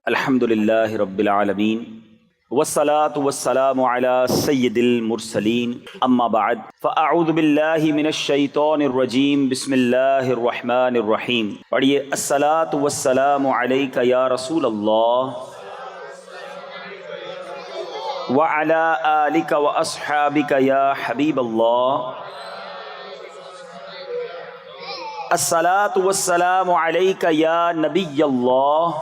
الحمد للہ رب العالمین والصلاة والسلام علی سید المرسلین اما بعد فاعوذ باللہ من الشیطان الرجیم بسم اللہ الرحمن الرحیم. پڑھیے الصلاة والسلام علیک یا رسول اللہ وعلی آلک واصحابک یا حبیب اللہ. الصلاة والسلام علیک یا نبی اللہ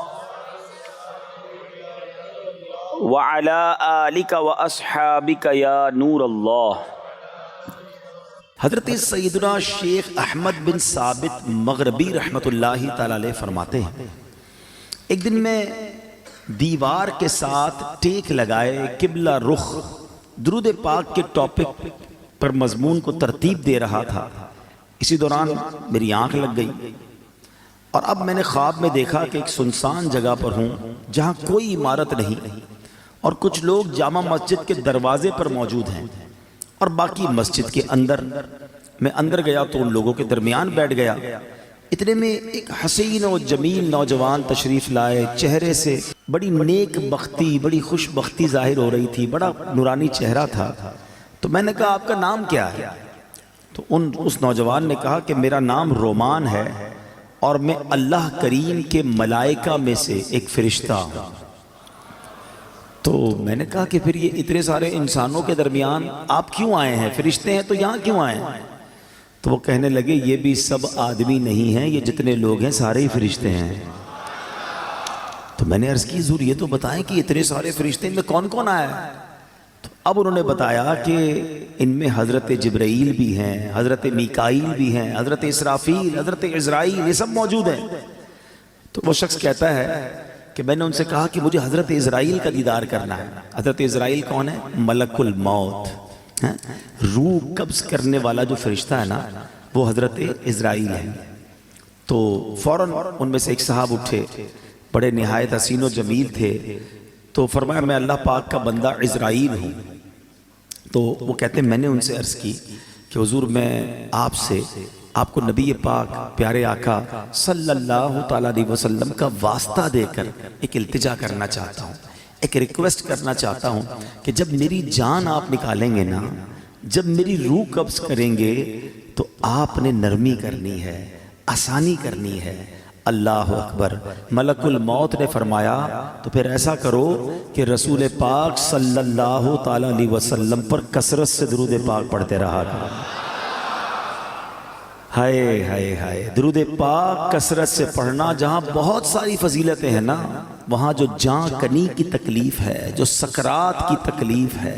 وعلی آلک واصحابک یا نور اللہ. حضرت سیدنا شیخ احمد بن ثابت مغربی رحمت اللہ تعالی علیہ فرماتے ہیں، ایک دن میں دیوار کے ساتھ ٹیک لگائے قبلہ رخ درود پاک کے ٹاپک پر مضمون کو ترتیب دے رہا تھا. اسی دوران میری آنکھ لگ گئی اور اب میں نے خواب میں دیکھا کہ ایک سنسان جگہ پر ہوں جہاں کوئی عمارت نہیں اور کچھ لوگ جامع مسجد کے دروازے پر موجود ہیں اور باقی مسجد کے اندر. میں اندر گیا تو ان لوگوں کے درمیان بیٹھ گیا. اتنے میں ایک حسین و جمیل نوجوان تشریف لائے، چہرے سے بڑی نیک بختی، بڑی خوش بختی ظاہر ہو رہی تھی، بڑا نورانی چہرہ تھا. تو میں نے کہا آپ کا نام کیا ہے؟ تو اس نوجوان نے کہا کہ میرا نام رومان ہے اور میں اللہ کریم کے ملائکہ میں سے ایک فرشتہ ہوں. تو میں نے کہا کہ پھر یہ اتنے سارے انسانوں کے درمیان آپ کیوں آئے ہیں؟ فرشتے ہیں تو یہاں کیوں آئے ہیں؟ تو وہ کہنے لگے یہ بھی سب آدمی نہیں ہیں، یہ جتنے لوگ ہیں سارے ہی فرشتے ہیں. تو میں نے عرض کی حضور یہ تو بتائیں کہ اتنے سارے فرشتے میں کون کون آیا ہے؟ تو اب انہوں نے بتایا کہ ان میں حضرت جبرائیل بھی ہیں، حضرت میکائیل بھی ہیں، حضرت اسرافیل، حضرت عزرائیل، یہ سب موجود ہیں. تو وہ شخص کہتا ہے کہ میں نے ان سے کہا کہ مجھے حضرت عزرائیل کا دیدار کرنا ہے. حضرت عزرائیل کون ہے؟ ملک الموت، روح قبض کرنے والا جو فرشتہ ہے نا وہ حضرت عزرائیل ہے. تو فوراً ان میں سے ایک صاحب اٹھے، بڑے نہایت حسین و جمیل تھے. تو فرمایا میں اللہ پاک کا بندہ عزرائیل ہوں. تو وہ کہتے ہیں میں نے ان سے عرض کی کہ حضور میں آپ سے آپ کو نبی پاک پیارے آقا صلی اللہ تعالیٰ علیہ وسلم کا واسطہ دے کر ایک التجا کرنا چاہتا ہوں، ایک ریکویسٹ کرنا چاہتا ہوں کہ جب میری جان آپ نکالیں گے نا، جب میری روح قبض کریں گے تو آپ نے نرمی کرنی ہے، آسانی کرنی ہے. اللہ اکبر. ملک الموت نے فرمایا تو پھر ایسا کرو کہ رسول پاک صلی اللہ تعالیٰ علیہ وسلم پر کثرت سے درود پاک پڑھتے رہا کرو. ہائے ہائے ہائے، درود پاک کثرت سے پڑھنا. جہاں بہت ساری فضیلتیں ہیں نا، وہاں جو جاں کنی کی تکلیف ہے، جو سکرات کی تکلیف ہے،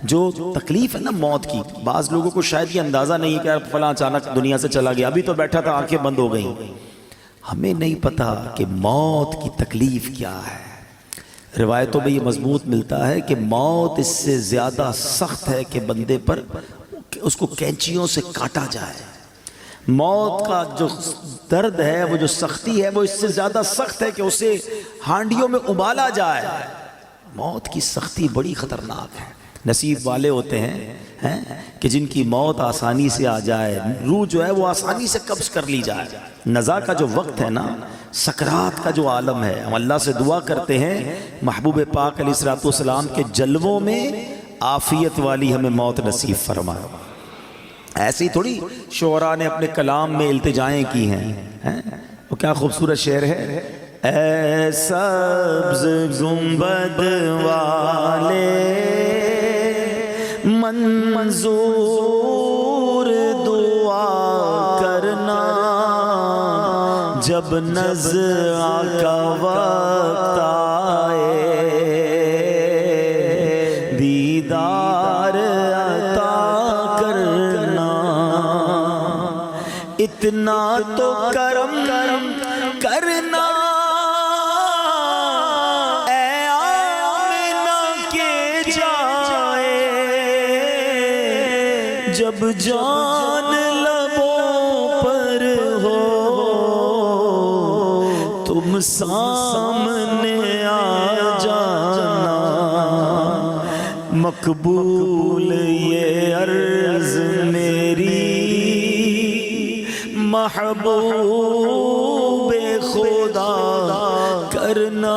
جو تکلیف ہے نا موت کی، بعض لوگوں کو شاید یہ اندازہ نہیں کہ فلاں اچانک دنیا سے چلا گیا، ابھی تو بیٹھا تھا آنکھیں بند ہو گئیں. ہمیں نہیں پتا کہ موت کی تکلیف کیا ہے. روایتوں میں یہ مضبوط ملتا ہے کہ موت اس سے زیادہ سخت ہے کہ بندے پر اس کو کینچیوں سے کاٹا جائے. موت کا جو درد ہے، وہ جو سختی ہے، وہ اس سے زیادہ سخت ہے کہ اسے ہانڈیوں میں ابالا جائے. موت کی سختی بڑی خطرناک ہے. نصیب والے ہوتے ہیں کہ جن کی موت آسانی سے آ جائے، روح جو ہے وہ آسانی سے قبض کر لی جائے. نزا کا جو وقت ہے نا، سکرات کا جو عالم ہے، ہم اللہ سے دعا کرتے ہیں محبوب پاک علیہ الصلوۃ والسلام کے جلووں میں عافیت والی ہمیں موت نصیب فرمائے. ایسے ہی تھوڑی شعراء نے اپنے کلام میں التجائیں کی ہیں. وہ کیا خوبصورت شعر ہے، اے سبز گنبد والے منظور دعا کرنا، جب نزع کا وقت آئے دیدار عطا کرنا. اتنا تو کرم کرنا اے آمنہ کے جائے، جب جان لبوں پر ہو تم سامنے آ جانا. مقبول یہ عرض میری محبوب خدا کرنا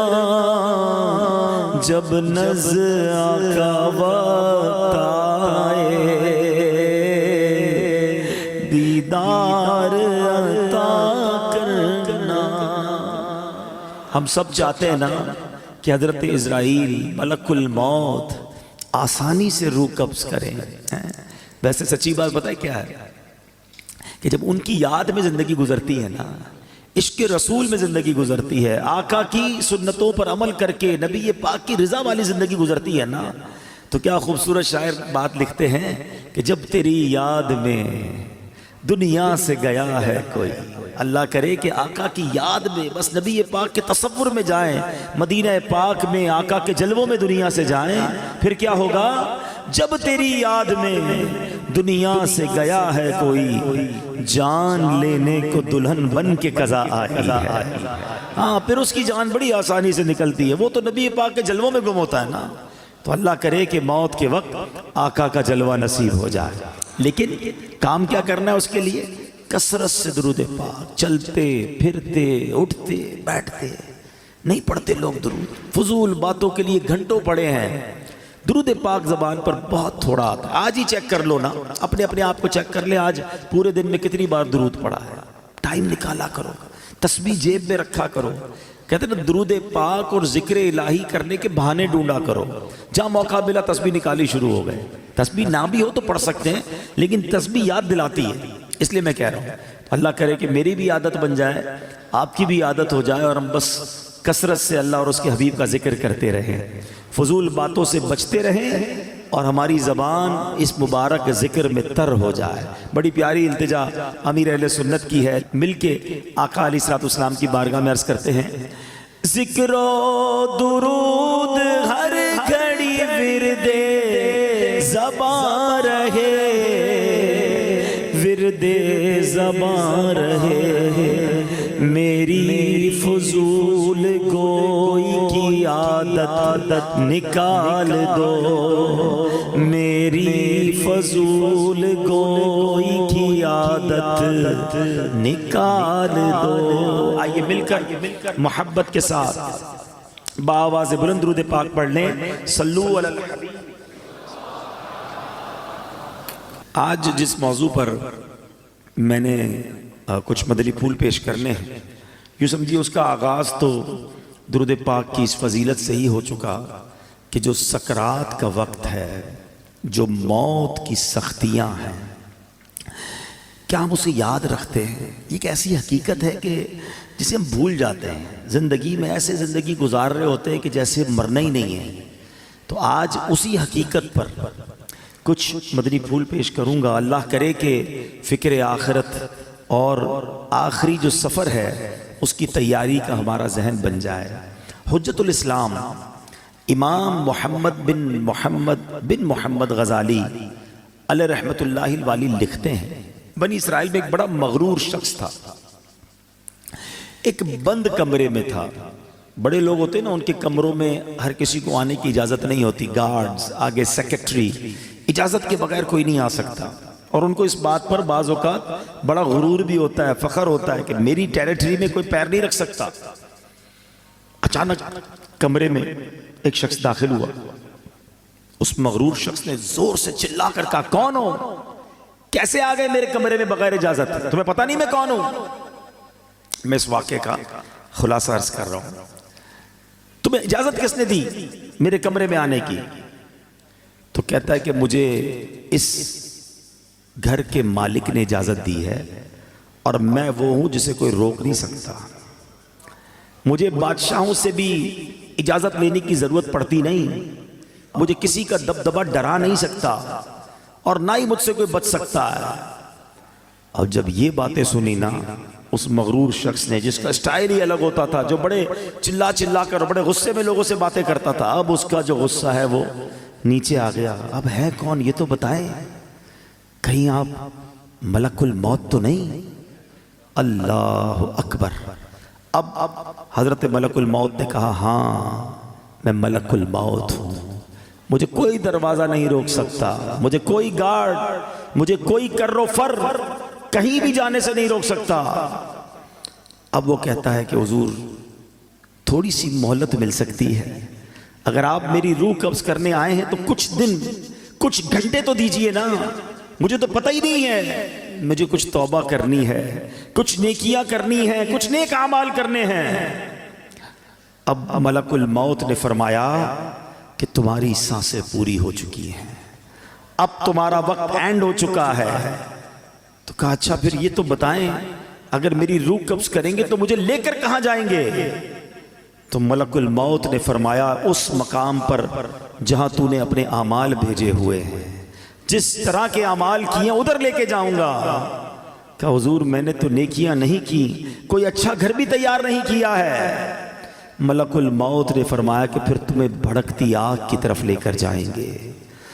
جب نزع کا وقت آئے، دیدار عطا کرنا۔ ہم سب چاہتے ہیں نا کہ حضرت عزرائیل ملک الموت آسانی سے روح قبض کریں۔ ویسے سچی بات پتہ ہے کیا ہے کہ جب ان کی یاد میں زندگی گزرتی ہے نا، عشق رسول میں زندگی گزرتی ہے، آقا کی سنتوں پر عمل کر کے نبی پاک کی رضا والی زندگی گزرتی ہے نا، تو کیا خوبصورت شاعر بات لکھتے ہیں کہ جب تیری یاد میں دنیا سے گیا ہے کوئی، اللہ کرے کہ آقا کی یاد میں بس نبی پاک کے تصور میں جائیں، مدینہ پاک میں آقا کے جلووں میں دنیا سے جائیں، پھر کیا ہوگا؟ جب تیری یاد میں دنیا سے گیا ہے کوئی، جان لینے کو دلہن بن کے قضا آئی ہے۔ ہاں، پھر اس کی جان بڑی آسانی سے نکلتی ہے، وہ تو نبی پاک کے جلووں میں گم ہوتا ہے نا۔ تو اللہ کرے کہ موت کے وقت آقا کا جلوہ نصیب ہو جائے، لیکن کام کیا کرنا ہے اس کے لیے؟ کثرت سے درود پاک، چلتے پھرتے اٹھتے بیٹھتے نہیں پڑھتے لوگ درود، فضول باتوں کے لیے گھنٹوں پڑے ہیں۔ درود پاک زبان پر بہت تھوڑا آتا ہے۔ آج ہی چیک کر لو نا، اپنے آپ کو چیک کر لے، آج پورے دن میں کتنی بار درود پڑھا ہے۔ ٹائم نکالا کرو، تسبیح جیب میں رکھا کرو۔ کہتے ہیں نا درود پاک اور ذکر الہی کرنے کے بہانے ڈھونڈا کرو، جہاں موقع ملا تسبیح نکالی شروع ہو گئے۔ تسبیح نہ بھی ہو تو پڑھ سکتے ہیں، لیکن تسبیح یاد دلاتی ہے، اس لیے میں کہہ رہا ہوں اللہ کرے کہ میری بھی عادت بن جائے، آپ کی بھی عادت ہو جائے، اور ہم بس کثرت سے اللہ اور اس کے حبیب کا ذکر کرتے رہیں، فضول باتوں سے بچتے رہیں، اور ہماری زبان اس مبارک ذکر میں تر ہو جائے۔ بڑی پیاری التجا امیر اہل سنت کی ہے، مل کے آقا علیہ الصلوۃ والسلام کی بارگاہ میں عرض کرتے ہیں، ذکر و درود ہر گھڑی ورد زباں رہے، ورد زباں رہے، میری فضول گوئی کی عادت نکال دو، میری فضول گوئی کی عادت نکال دو۔ آئیے مل کر محبت کے ساتھ بآواز بلند درود پاک پڑھ لیں، صلو علی الحبیب۔ آج جس موضوع پر میں نے کچھ مدنی پھول پیش کرنے ہیں، یوں سمجھیے اس کا آغاز تو درود پاک کی اس فضیلت سے ہی ہو چکا کہ جو سکرات کا وقت ہے، جو موت کی سختیاں ہیں، کیا ہم اسے یاد رکھتے ہیں؟ یہ ایک ایسی حقیقت ہے کہ جسے ہم بھول جاتے ہیں، زندگی میں ایسے زندگی گزار رہے ہوتے ہیں کہ جیسے مرنا ہی نہیں ہے۔ تو آج اسی حقیقت پر کچھ مدنی پھول پیش کروں گا۔ اللہ کرے کہ فکر آخرت اور آخری جو سفر ہے اس کی تیاری کا ہمارا ذہن بن جائے۔ حجت الاسلام امام محمد بن محمد غزالی علیہ رحمت اللہ الوالی لکھتے ہیں، بنی اسرائیل میں ایک بڑا مغرور شخص تھا، ایک بند کمرے میں تھا۔ بڑے لوگ ہوتے ہیں نا، ان کے کمروں میں ہر کسی کو آنے کی اجازت نہیں ہوتی، گارڈز آگے سیکرٹری، اجازت کے بغیر کوئی نہیں آ سکتا، اور ان کو اس بات پر بعض اوقات بڑا غرور بھی ہوتا ہے، فخر ہوتا ہے کہ میری ٹیریٹری میں کوئی پیر نہیں رکھ سکتا۔ اچانک کمرے میں ایک شخص داخل ہوا، اس مغرور شخص نے زور سے چلا کر کہا، کون ہو؟ کیسے آ گئے میرے کمرے میں بغیر اجازت؟ تمہیں پتہ نہیں میں کون ہوں؟ میں اس واقعے کا خلاصہ عرض کر رہا ہوں۔ تمہیں اجازت کس نے دی میرے کمرے میں آنے کی؟ تو کہتا ہے کہ مجھے اس گھر کے مالک نے اجازت دی ہے، اور میں وہ ہوں جسے کوئی روک نہیں سکتا۔ مجھے بادشاہوں سے بھی اجازت لینے کی ضرورت پڑتی نہیں، مجھے کسی کا دبدبہ ڈرا نہیں سکتا، اور نہ ہی مجھ سے کوئی بچ سکتا ہے۔ اور جب یہ باتیں سنی نا، اس مغرور شخص نے، جس کا سٹائل ہی الگ ہوتا تھا، جو بڑے چلا کر بڑے غصے میں لوگوں سے باتیں کرتا تھا، اب اس کا جو غصہ ہے وہ نیچے آ گیا۔ اب ہے کون یہ تو بتائیں، کہیں آپ ملک الموت تو نہیں؟ اللہ اکبر۔ اب حضرت ملک الموت نے کہا، ہاں میں ملک الموت ہوں، مجھے کوئی دروازہ نہیں روک سکتا، مجھے کوئی گارڈ، مجھے کوئی کر و فر کہیں بھی جانے سے نہیں روک سکتا۔ اب وہ کہتا ہے کہ حضور تھوڑی سی مہلت مل سکتی ہے. اگر آپ میری روح قبض کرنے آئے ہیں تو کچھ دن کچھ گھنٹے تو دیجئے نا. مجھے تو پتہ ہی نہیں ہے, مجھے کچھ توبہ کرنی ہے, کچھ نیکیاں کرنی ہیں, کچھ نیک اعمال کرنے ہیں. اب ملک الموت نے فرمایا کہ تمہاری سانسیں پوری ہو چکی ہیں, اب تمہارا وقت اینڈ ہو چکا ہے. تو کہا اچھا پھر یہ تو بتائیں, اگر میری روح قبض کریں گے تو مجھے لے کر کہاں جائیں گے؟ تو ملک الموت نے فرمایا اس مقام پر جہاں تو نے اپنے اعمال بھیجے ہوئے ہیں, جس طرح کے اعمال کیے ادھر لے کے جاؤں گا. کہا حضور میں نے تو نیکیاں نہیں کی, کوئی اچھا گھر بھی تیار نہیں کیا ہے. ملک الموت نے فرمایا کہ پھر تمہیں بھڑکتی آگ کی طرف لے کر جائیں گے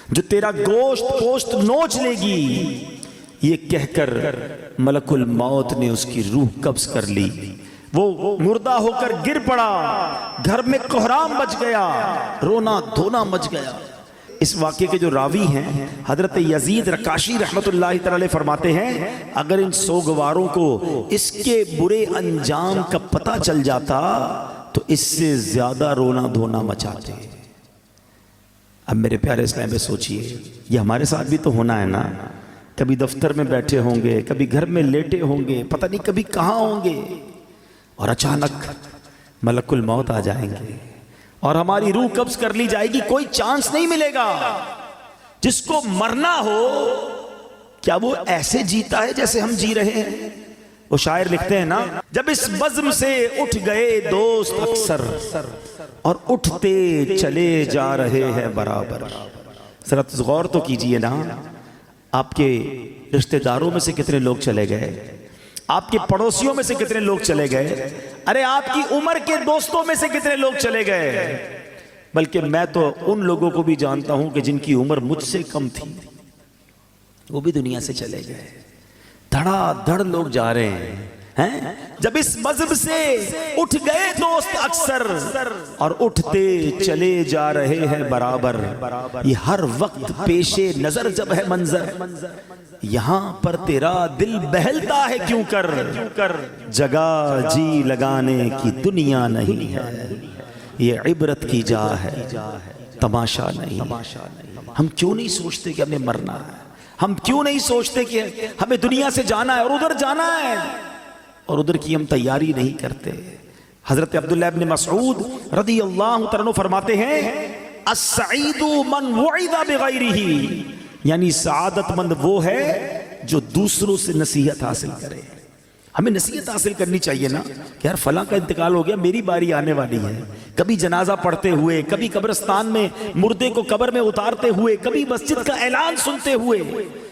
جو تیرا گوشت نوچ لے گی. یہ کہہ کر ملک الموت نے اس کی روح قبض کر لی. وہ مردہ ہو کر گر پڑا, گھر میں کوہرام مچ گیا, رونا دھونا مچ گیا. اس واقعے کے جو راوی ہیں حضرت یزید رقاشی رحمت اللہ تعالی فرماتے ہیں اگر ان سوگواروں کو اس کے برے انجام کا پتہ چل جاتا تو اس سے زیادہ رونا دھونا مچاتے. اب میرے پیارے اسلام میں سوچئے, یہ ہمارے ساتھ بھی تو ہونا ہے نا. کبھی دفتر میں بیٹھے ہوں گے, کبھی گھر میں لیٹے ہوں گے, پتہ نہیں کبھی کہاں ہوں گے, اور اچانک ملک الموت آ جائیں گے اور ہماری روح قبض کر لی جائے گی. کوئی چانس نہیں ملے گا. جس کو مرنا ہو کیا وہ ایسے جیتا ہے جیسے ہم جی رہے ہیں؟ وہ شاعر لکھتے ہیں نا, جب اس بزم سے اٹھ گئے دوست اکثر اور اٹھتے چلے جا رہے ہیں برابر. ذرا غور تو کیجئے نا, آپ کے رشتہ داروں میں سے کتنے لوگ چلے گئے, آپ کے پڑوسیوں میں سے کتنے لوگ چلے گئے, ارے آپ کی عمر کے دوستوں میں سے کتنے لوگ چلے گئے. بلکہ میں تو ان لوگوں کو بھی جانتا ہوں کہ جن کی عمر مجھ سے کم تھی, وہ بھی دنیا سے چلے گئے. دھڑا دھڑ لوگ جا رہے ہیں. جب اس بزم سے اٹھ گئے دوست اکثر اور اٹھتے چلے جا رہے ہیں برابر. یہ ہر وقت پیش نظر جب ہے منظر, یہاں پر تیرا دل بہلتا ہے کیوں کر, جگہ جی لگانے کی دنیا نہیں ہے, یہ عبرت کی جا ہے تماشا نہیں. ہم کیوں نہیں سوچتے کہ ہمیں مرنا ہے, ہم کیوں نہیں سوچتے کہ ہمیں دنیا سے جانا ہے اور ادھر جانا ہے, اور ادھر کی ہم تیاری نہیں کرتے. حضرت عبداللہ ابن مسعود رضی اللہ تعالیٰ عنہ فرماتے ہیں السعید من وعظ بغیرہ, یعنی سعادت مند وہ ہے جو دوسروں سے نصیحت حاصل کرے. ہمیں نصیحت حاصل کرنی چاہیے نا کہ یار فلاں کا انتقال ہو گیا, میری باری آنے والی ہے. کبھی جنازہ پڑھتے ہوئے, کبھی قبرستان میں مردے کو قبر میں اتارتے ہوئے, کبھی مسجد کا اعلان سنتے ہوئے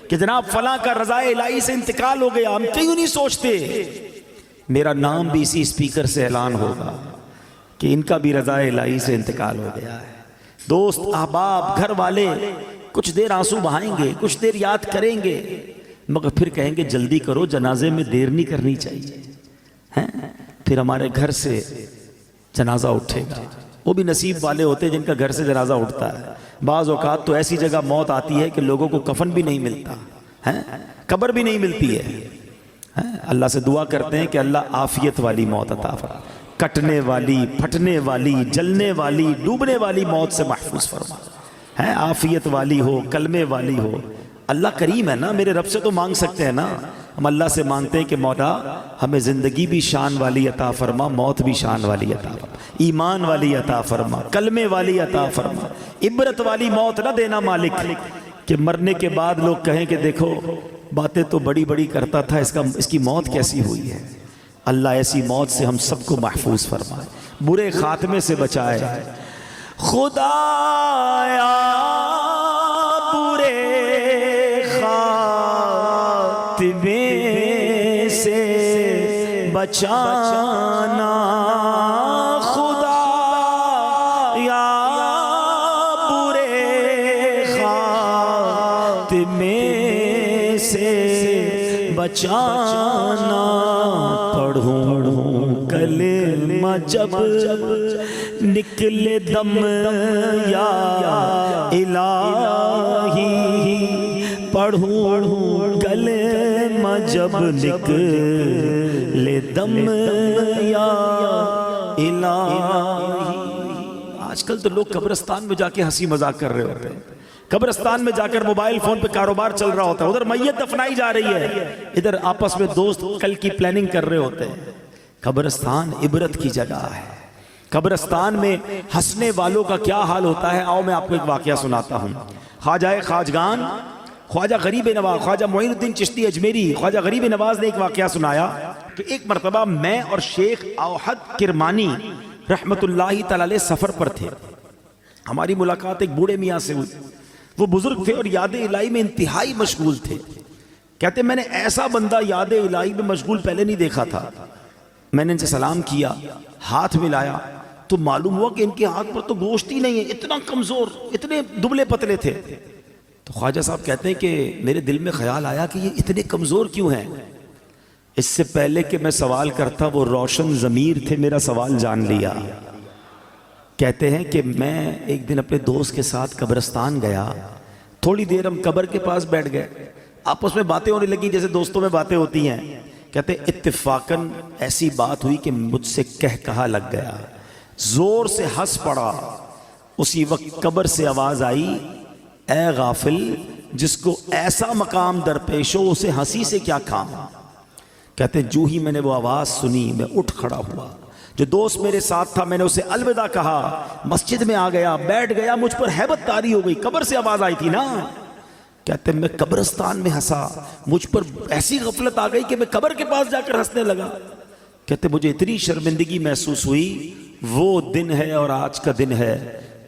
کہ جناب فلاں کا رضا الہی سے انتقال ہو گیا, ہم کیوں نہیں سوچتے میرا نام بھی اسی اسپیکر سے اعلان ہوگا کہ ان کا بھی رضا الہی سے انتقال ہو گیا ہے. دوست احباب گھر والے کچھ دیر آنسو بہائیں گے, کچھ دیر یاد کریں گے, مگر پھر کہیں گے جلدی کرو, جنازے میں دیر نہیں کرنی چاہیے. پھر ہمارے گھر سے جنازہ اٹھے گا. وہ بھی نصیب والے ہوتے ہیں جن کا گھر سے جنازہ اٹھتا ہے. بعض اوقات تو ایسی جگہ موت آتی ہے کہ لوگوں کو کفن بھی نہیں ملتا, قبر بھی نہیں ملتی ہے. اللہ سے دعا کرتے ہیں کہ اللہ عافیت والی موت عطا فرما, کٹنے والی, پھٹنے والی, جلنے والی, ڈوبنے والی موت سے محفوظ فرما. عافیت والی ہو, کلمے والی ہو. اللہ کریم ہے نا, میرے رب سے تو مانگ سکتے ہیں نا. ہم اللہ سے مانگتے ہیں کہ مولا ہمیں زندگی بھی شان والی عطا فرما, موت بھی شان والی عطا فرما, ایمان والی عطا فرما, کلمے والی عطا فرما, عبرت والی موت نہ دینا مالک کہ مرنے کے بعد لوگ کہیں کہ دیکھو باتیں تو بڑی بڑی کرتا تھا, اس کی موت کیسی ہوئی ہے. اللہ ایسی موت سے ہم سب کو محفوظ فرمائے, برے خاتمے سے بچائے. خدایا برے خاتمے سے بچانا, خدایا برے خاتمے سے بچانا. پڑھوں کلمہ جب نکلے دم یا الہی, پڑھوں کلمہ جب نکلے دم یا الہی. آج کل تو لوگ قبرستان میں جا کے ہنسی مذاق کر رہے ہوتے ہیں, قبرستان میں جا کر موبائل فون پہ کاروبار چل رہا ہوتا ہے, ادھر میت دفنائی جا رہی ہے, ادھر آپس میں دوست کل کی پلاننگ کر رہے ہوتے ہیں. قبرستان عبرت کی جگہ ہے. قبرستان میں ہنسنے والوں کا کیا حال ہوتا ہے, آؤ میں آپ کو ایک واقعہ سناتا ہوں. خواجہ خواجگان خواجہ غریب نواز, خواجہ معین الدین چشتی اجمیری, خواجہ غریب نواز نے ایک واقعہ سنایا کہ ایک مرتبہ میں اور شیخ اوحد کرمانی رحمت اللہ تعالی علیہ سفر پر تھے. ہماری ملاقات ایک بوڑھے میاں سے ہوئی. وہ بزرگ تھے اور یاد الہی میں انتہائی مشغول تھے. کہتے میں نے ایسا بندہ یاد الہی میں مشغول پہلے نہیں دیکھا تھا. میں نے ان سے سلام کیا, ہاتھ ملایا تو معلوم ہوا کہ ان کے ہاتھ پر تو گوشت ہی نہیں ہے, اتنا کمزور, اتنے دبلے پتلے تھے. تو خواجہ صاحب کہتے ہیں کہ میرے دل میں خیال آیا کہ یہ اتنے کمزور کیوں ہیں. اس سے پہلے کہ میں سوال کرتا وہ روشن ضمیر تھے, میرا سوال جان لیا. کہتے ہیں کہ میں ایک دن اپنے دوست کے ساتھ قبرستان گیا. تھوڑی دیر ہم قبر کے پاس بیٹھ گئے, آپس میں باتیں ہونے لگی جیسے دوستوں میں باتیں ہوتی ہیں. کہتے اتفاقاً ایسی بات ہوئی کہ مجھ سے کہا لگ گیا, زور سے ہنس پڑا. اسی وقت قبر سے آواز آئی, اے غافل, جس کو ایسا مقام درپیش ہو اسے ہنسی سے کیا کام. کہتے جو ہی میں نے وہ آواز سنی میں اٹھ کھڑا ہوا. جو دوست میرے ساتھ تھا میں نے اسے الوداع کہا, مسجد میں آ گیا, بیٹھ گیا. مجھ پر ہیبت طاری ہو گئی, قبر سے آواز آئی تھی نا. کہتے میں قبرستان میں ہنسا, مجھ پر ایسی غفلت آ گئی کہ میں قبر کے پاس جا کر ہنسنے لگا. کہتے مجھے اتنی شرمندگی محسوس ہوئی. وہ دن ہے اور آج کا دن ہے,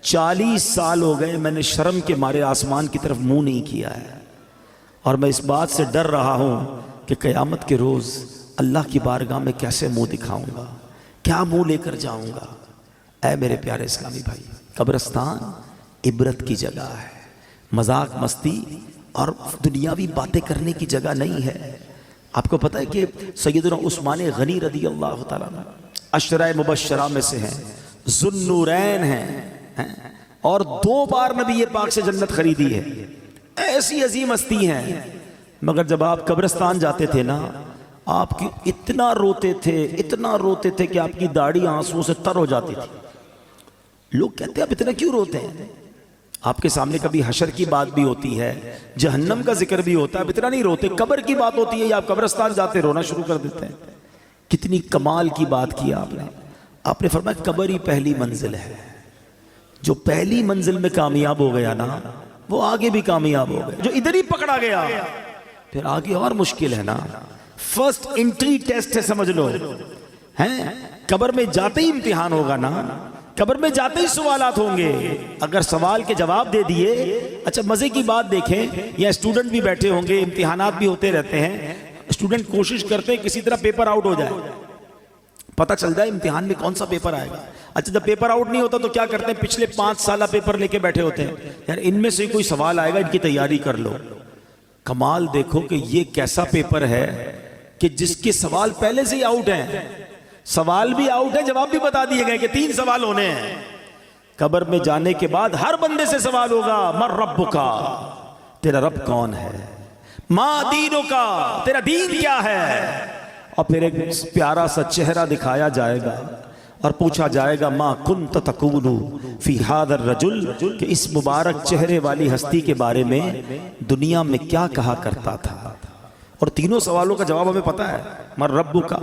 40 سال ہو گئے میں نے شرم کے مارے آسمان کی طرف منہ نہیں کیا ہے. اور میں اس بات سے ڈر رہا ہوں کہ قیامت کے روز اللہ کی بارگاہ میں کیسے منہ دکھاؤں گا, کیا منہ لے کر جاؤں گا. اے میرے پیارے اسلامی بھائی, قبرستان عبرت کی جگہ ہے, مذاق مستی اور دنیاوی باتیں کرنے کی جگہ نہیں ہے. آپ کو پتہ ہے کہ سیدنا عثمان غنی رضی اللہ تعالیٰ عنہ عشرہ مبشرہ میں سے ہیں, ذوالنورین ہیں, اور 2 بار نبی پاک سے جنت خریدی ہے. ایسی عظیم ہستی ہیں. مگر جب آپ قبرستان جاتے تھے نا, آپ کی اتنا روتے تھے کہ آپ کی داڑھی آنسوؤں سے تر ہو جاتی تھی. لوگ کہتے ہیں آپ اتنا کیوں روتے ہیں. آپ کے سامنے کبھی حشر کی بات بھی ہوتی ہے, جہنم کا ذکر بھی ہوتا ہے, اب اتنا نہیں روتے. قبر کی بات ہوتی ہے یا آپ قبرستان جاتے رونا شروع کر دیتے ہیں. کتنی کمال کی بات کی آپ نے فرمایا قبر ہی پہلی منزل ہے. جو پہلی منزل میں کامیاب ہو گیا نا وہ آگے بھی کامیاب ہو گیا. جو ادھر ہی پکڑا گیا پھر آگے اور مشکل ہے نا. فرسٹ انٹری ٹیسٹ ہے سمجھ لو. قبر میں جاتے ہی امتحان ہوگا نا, قبر میں جاتے ہی سوالات ہوں گے. اگر سوال کے جواب دے دیے, اچھا مزے کی بات دیکھیں, یا اسٹوڈنٹ بھی بیٹھے ہوں گے, امتحانات بھی ہوتے رہتے ہیں, اسٹوڈنٹ کوشش کرتے ہیں کسی طرح پیپر آؤٹ ہو جائے, پتہ چل جائے امتحان میں کون سا پیپر آئے گا. اچھا جب پیپر آؤٹ نہیں ہوتا تو کیا کرتے ہیں, پچھلے 5 سالہ پیپر لے کے بیٹھے ہوتے ہیں, یار ان میں سے کوئی سوال آئے گا, ان کی تیاری کر لو. کمال دیکھو کہ یہ کیسا پیپر ہے کہ جس کے سوال پہلے سے ہی آؤٹ ہیں, سوال بھی آؤٹ ہے, جواب بھی بتا دیے گئے کہ 3 سوال ہونے ہیں. قبر میں جانے کے بعد ہر بندے سے سوال ہوگا, من ربکا, تیرا رب کون ہے, ما دینکا, تیرا دین کیا ہے. اور پھر ایک پیارا سا چہرہ دکھایا جائے گا اور پوچھا جائے گا, ما کنت تقول فی ھذا الرجل, کہ اس مبارک چہرے والی ہستی کے بارے میں دنیا میں کیا کہا کرتا تھا. اور تینوں سوالوں کا جواب ہمیں پتا ہے. من ربکا,